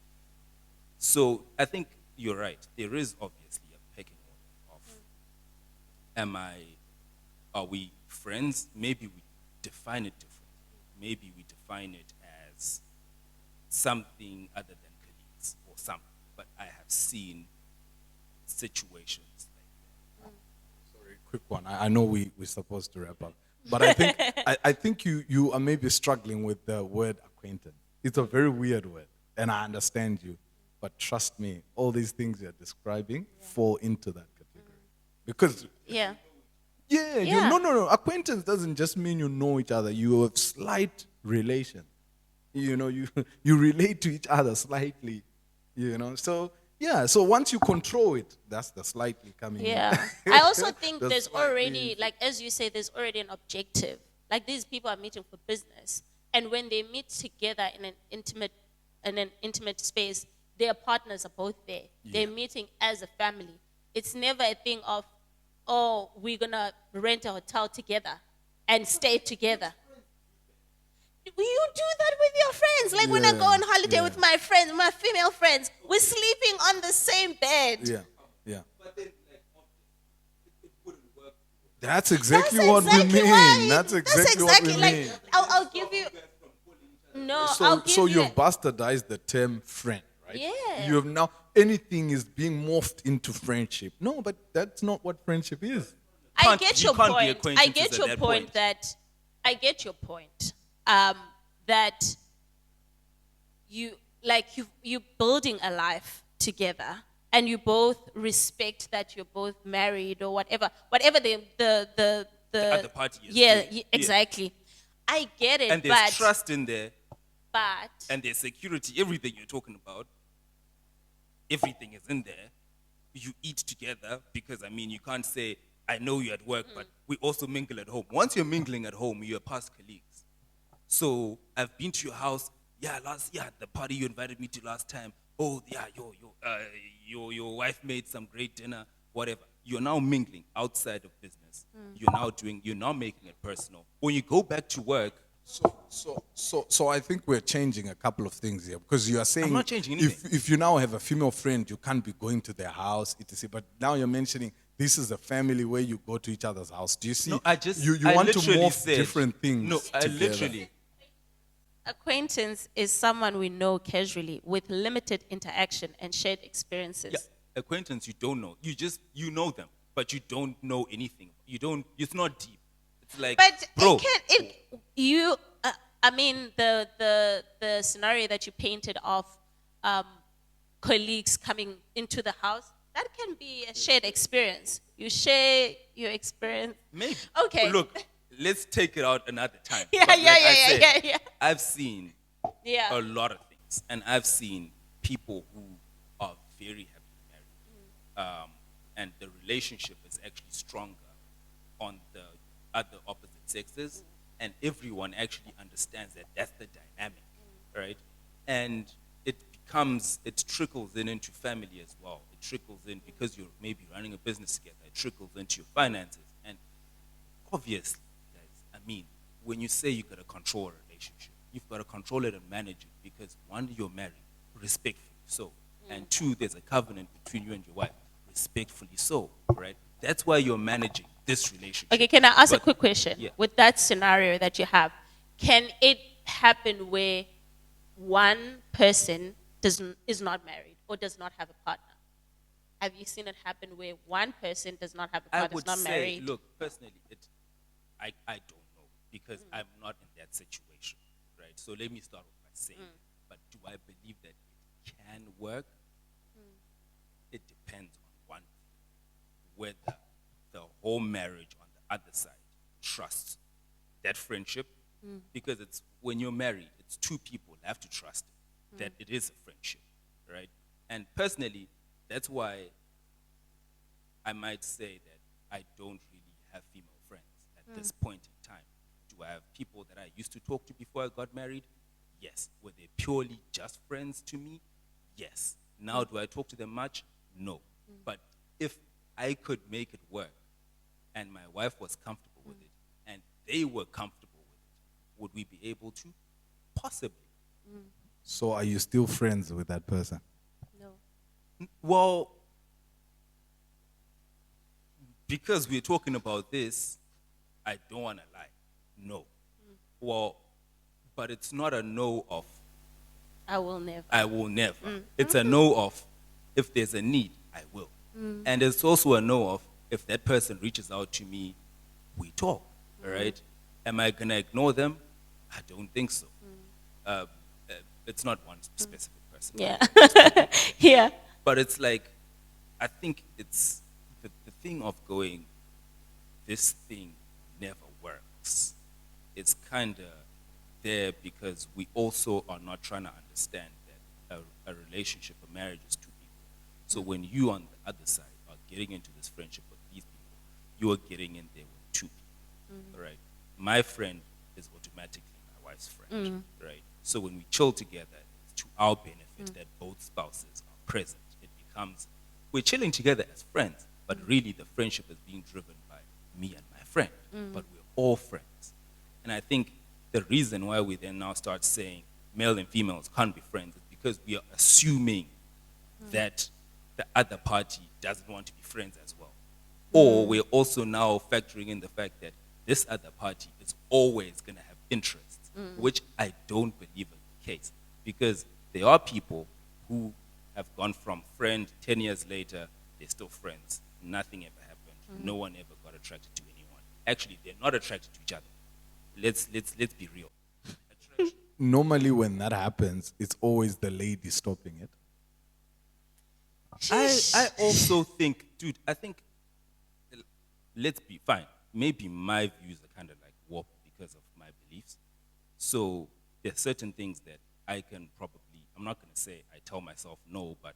So I think you're right. There is obviously a pecking order of, are we friends? Maybe we define it differently. Maybe we define it as something other than colleagues or something. But I have seen situations like that. Sorry, quick one. I know we're supposed to wrap up, but I think I think you are maybe struggling with the word acquaintance. It's a very weird word, and I understand you, but trust me, all these things you're describing fall into that category. Because Yeah. no. Acquaintance doesn't just mean you know each other. You have slight relation. You know, you relate to each other slightly. You know, so yeah. So once you control it, that's the slightly coming. Yeah. in. I also think The there's slightly- already, like as you say, there's already an objective. Like these people are meeting for business, and when they meet together in an intimate space, their partners are both there. They're meeting as a family. It's never a thing of, oh, we're gonna rent a hotel together and stay together. You do that with your friends. Like when I go on holiday with my friends, my female friends, we're sleeping on the same bed. Yeah. But then, like, it wouldn't work. That's exactly That's what we exactly mean. why- That's exactly what we like, mean. I'll give you. No, I'll give So you. you've bastardized the term friend, right? Yeah. You have now, anything is being morphed into friendship. No, but that's not what friendship is. I Can't- get you your can't be point. I acquaintances get at your that point point. that. I get your point. That you're building a life together, and you both respect that you're both married or whatever the other party is yeah, doing. exactly. I get it, And there's but trust in there, but and there's security, everything you're talking about, everything is in there. You eat together because, I mean, you can't say, I know you're at work, but we also mingle at home. Once you're mingling at home, you're past colleagues. So I've been to your house. Yeah, the party you invited me to last time. Oh, yeah, your wife made some great dinner, whatever. You're now mingling outside of business. You're now making it personal. When you go back to work, So I think we're changing a couple of things here, because you are saying not changing anything. if you now have a female friend, you can't be going to their house, etc. But now you're mentioning this is a family where you go to each other's house. Do you see? no, I just you I want to literally morph said, different things. No, I together. literally. acquaintance is someone we know casually with limited interaction and shared experiences. Yeah, acquaintance you don't know. You know them, but you don't know anything. You don't. It's not deep. It's like, But bro. I mean, the scenario that you painted of colleagues coming into the house, that can be a shared experience. You share your experience. Maybe. Okay. Look, let's take it out another time. Yeah, But yeah, like I yeah, said, yeah, yeah. I've seen Yeah. a lot of things, and I've seen people who are very happily married, and the relationship is actually stronger on the other opposite sexes, and everyone actually understands that that's the dynamic, right? And it trickles into family as well. It trickles in because you're maybe running a business together. It trickles into your finances, and obviously, guys, I mean, when you say you got to control a relationship, you've got to control it and manage it because one, you're married, respectfully so, and two, there's a covenant between you and your wife, respectfully so, right? That's why you're managing this relationship. Okay, can I ask a But- quick question? Yeah. With that scenario that you have, can it happen where one person is not married or does not have a partner? Have you seen it happen where one person does not have a I partner, is would not say, married? look, personally, I don't know because I'm not in that situation, right? So let me start off by saying, but do I believe that it can work? It depends on one thing, whether the whole marriage on the other side trusts that friendship, because it's when you're married, it's two people have to trust that it is a friendship, right? And personally, that's why I might say that I don't really have female friends at this point in time. Do I have people that I used to talk to before I got married? Yes. Were they purely just friends to me? Yes. Now, do I talk to them much? No. But if I could make it work and my wife was comfortable with it and they were comfortable with it, would we be able to? Possibly. So are you still friends with that person? No. Well, because we're talking about this, I don't want to lie. No. Well, but it's not a no of I will never. I will never. It's a no of if there's a need, I will. And it's also a no of if that person reaches out to me, we talk. All right? Am I going to ignore them? I don't think so. It's not one specific person. Yeah. Yeah. But it's like, I think it's the thing of going, this thing never works. It's kind of there because we also are not trying to understand that a relationship, a marriage is two people. So when you on the other side are getting into this friendship with these people, you are getting in there with two people, right? My friend is automatically my wife's friend, right? So when we chill together, it's to our benefit that both spouses are present. It becomes, we're chilling together as friends, but really the friendship is being driven by me and my friend, but we're all friends. And I think the reason why we then now start saying male and females can't be friends is because we are assuming that the other party doesn't want to be friends as well. Or we're also now factoring in the fact that this other party is always going to have interests, which I don't believe is the case. Because there are people who have gone from friend 10 years later, they're still friends. Nothing ever happened. No one ever got attracted to anyone. Actually, they're not attracted to each other. Let's be real. Attraction. Normally when that happens, it's always the lady stopping it. I also think, dude, I think, let's be fine. Maybe my views are kind of like warped because of my beliefs. So there's certain things that I can probably, I'm not going to say I tell myself no, but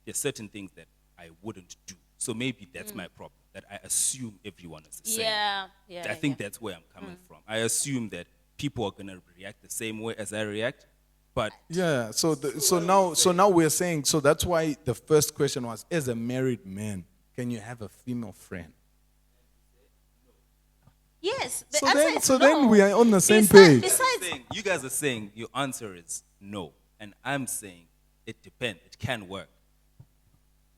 there's certain things that I wouldn't do. So maybe that's my problem, that I assume everyone is the same. Yeah. I think that's where I'm coming from. I assume that people are going to react the same way as I react, but Yeah. So now we're saying, so that's why the first question was, as a married man, can you have a female friend? Yes. The So answer then, is so no. then we are on the same Besides- page. Besides, you guys are saying your answer is no, and I'm saying it depends. It can work.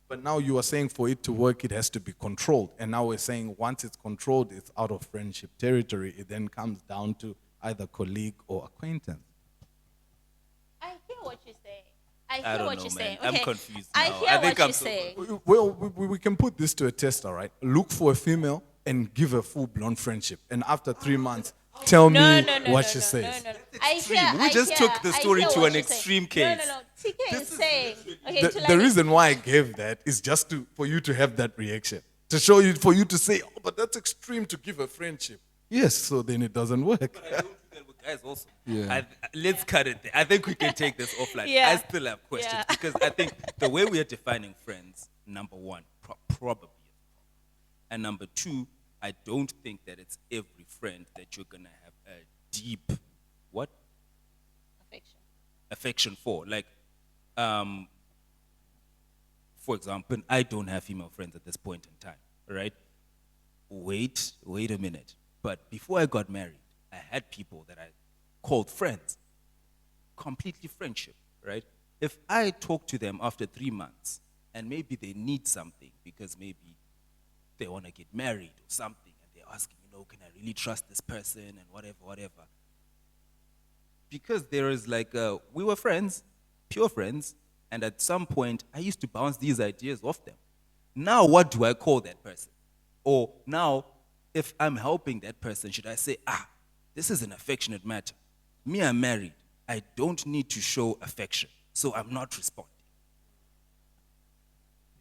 But now you are saying for it to work, it has to be controlled. And now we're saying once it's controlled, it's out of friendship territory. It then comes down to either colleague or acquaintance. I hear what you're saying. I hear don't what know, you're man. saying. I'm Okay. confused I now. hear I think what I'm you're so saying. Well, we can put this to a test, all right? Look for a female and give a full-blown friendship. And after 3 months, tell me what she says. No. I extreme. hear, We I just hear- took the I story hear to what an you're saying. extreme case. No. TK is saying. Okay, The Thulani- reason why I gave that is just for you to have that reaction. To show you, for you to say, oh, but that's extreme to give a friendship. Yes, so then it doesn't work. But I don't do that with guys also. Yeah. Let's cut it there. I think we can take this offline. Yeah. I still have questions Yeah. because I think the way we are defining friends, number one, probably. And number two, I don't think that it's every friend that you're going to have a deep, what? Affection for. Like, for example, I don't have female friends at this point in time, right? Wait a minute. But before I got married, I had people that I called friends, completely friendship, right? If I talk to them after 3 months and maybe they need something because maybe they want to get married or something, and they're asking, can I really trust this person and whatever. Because there is we were friends, pure friends, and at some point I used to bounce these ideas off them. Now what do I call that person? Or now, if I'm helping that person, should I say, this is an affectionate matter. Me, I'm married. I don't need to show affection, so I'm not responding.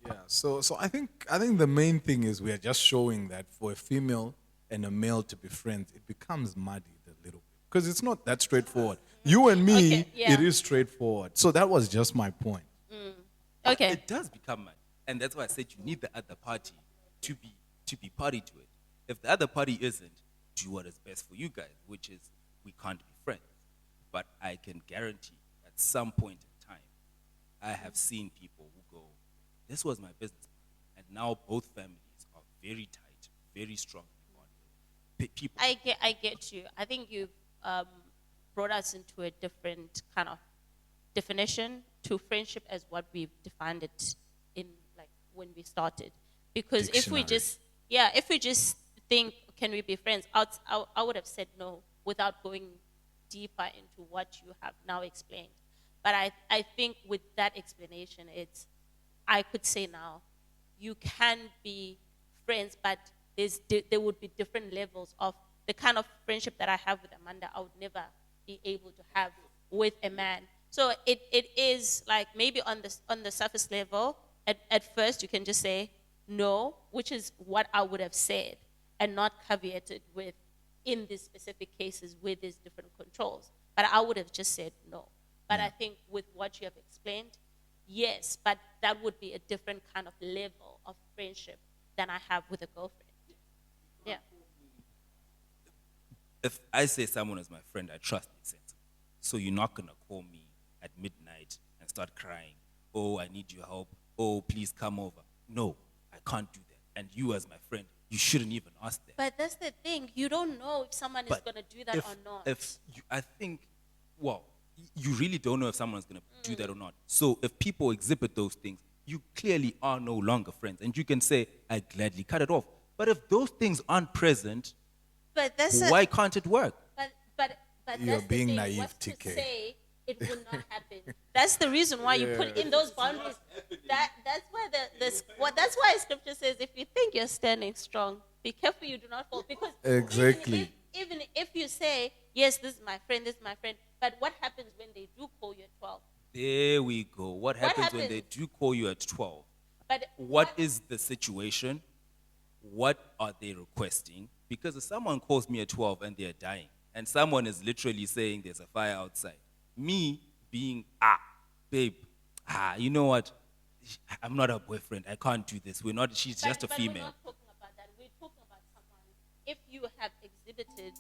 Yeah. So I think the main thing is we are just showing that for a female and a male to be friends, it becomes muddied a little bit because it's not that straightforward. You and me, Okay, yeah. it is straightforward. So that was just my point. Okay. It does become mad. And that's why I said you need the other party to be party to it. If the other party isn't, do what is best for you guys, which is we can't be friends. But I can guarantee at some point in time, I have seen people who go, this was my business partner. And now both families are very tight, very strongly bonded. People. I get you. I think you've brought us into a different kind of definition to friendship as what we've defined it in when we started. Because if we just think, can we be friends? I would have said no without going deeper into what you have now explained. But I think with that explanation, I could say now, you can be friends, but there would be different levels of the kind of friendship that I have with Amanda, I would never be able to have with a man. So it is maybe on the surface level, at first you can just say no, which is what I would have said, and not caveated with in these specific cases with these different controls. But I would have just said no. But I think with what you have explained, yes, but that would be a different kind of level of friendship than I have with a girlfriend. Yeah. If I say someone is my friend, I trust they sense. So you're not going to call me at midnight and start crying, oh, I need your help, oh, please come over. No, I can't do that. And you as my friend, you shouldn't even ask that. But that's the thing. You don't know if someone is going to do that or not. You really don't know if someone's going to do that or not. So if people exhibit those things, you clearly are no longer friends. And you can say, I gladly cut it off. But if those things aren't present, why can't it work? But You're that's being the thing. naive, What's TK. to say it will not happen? That's the reason why you put in those boundaries. That's why that's why scripture says, if you think you're standing strong, be careful you do not fall. Because Exactly. even if you say, yes, this is my friend, but what happens when they do call you at 12? There we go. What happens when they do call you at 12? But what is the situation? What are they requesting? Because if someone calls me at 12 and they're dying, and someone is literally saying there's a fire outside, me being, babe, you know what? I'm not a boyfriend. I can't do this. She's just a female. We're not talking about that. We're talking about someone, if you have exhibited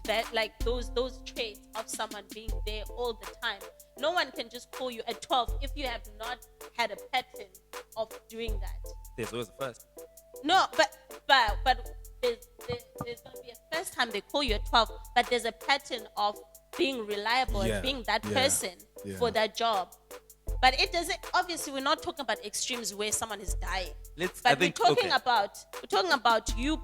that, those traits of someone being there all the time, no one can just call you at 12 if you have not had a pattern of doing that. There's always a first. No, but there's going to be a first time they call you at 12, but there's a pattern of being reliable and being that person for that job. But it doesn't. Obviously, we're not talking about extremes where someone is dying. We're talking about you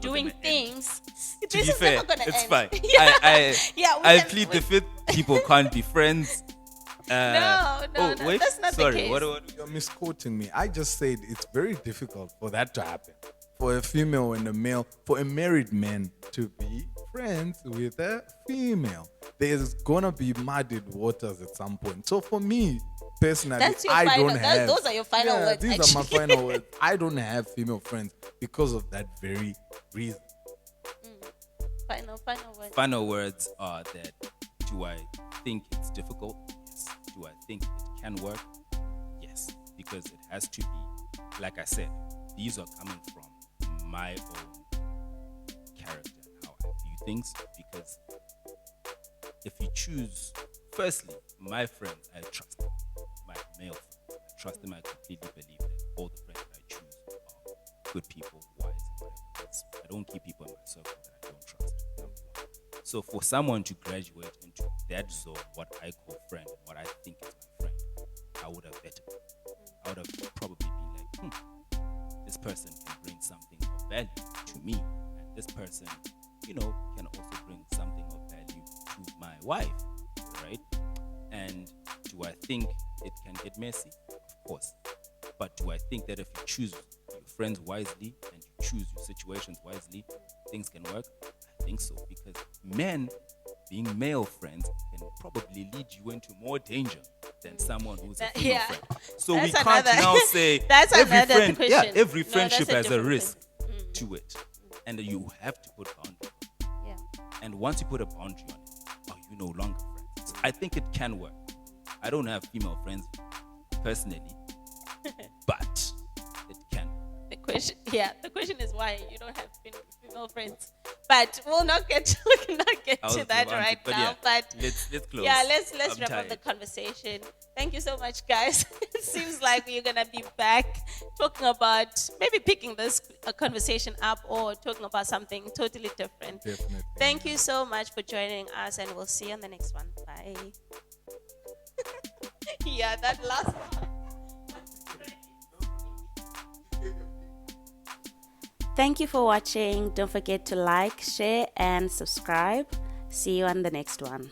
doing things. To be fair, it's fine. Yeah. I plead the fifth. People can't be friends. No, wait, that's not sorry, the case. What? You're misquoting me. I just said it's very difficult for that to happen. For a female and a male, for a married man to be friends with a female. There's gonna be muddied waters at some point. So for me, personally, That's your I final, don't have. those are your final words. These are my actually. final words. I don't have female friends because of that very reason. Final words. Final words are that: do I think it's difficult? Yes. Do I think it can work? Yes, because it has to be. Like I said, these are coming from my own character and how I view things. Because if you choose, firstly, my friends, I trust them. My male friends, I trust them. I completely believe that all the friends that I choose are good people, wise, and whatever. I don't keep people in my circle that I don't trust. Number one. So for someone to graduate into that zone, what I call friend, what I think is my friend, I would have vetted. I would person can bring something of value to me, and this person, can also bring something of value to my wife, right? And do I think it can get messy? Of course. But do I think that if you choose your friends wisely and you choose your situations wisely, things can work? I think so, because men, being male friends, can probably lead you into more danger than someone who's a female friend. So That's we can't another- now say that's every another friend, question. every No, friendship that's a has a different risk thing. to it, and you have to put boundaries. Yeah. And once you put a boundary on it, you no longer friends. So I think it can work. I don't have female friends personally, but it can work. The question is why you don't have female friends. But we cannot get to that right now. Yeah, but let's close. Yeah, let's I'm wrap up tired. the conversation. Thank you so much, guys. It seems like we're gonna be back talking about maybe picking this conversation up or talking about something totally different. Definitely. Thank you so much for joining us, and we'll see you on the next one. Bye. Yeah, that last one. Thank you for watching. Don't forget to like, share, and subscribe. See you on the next one.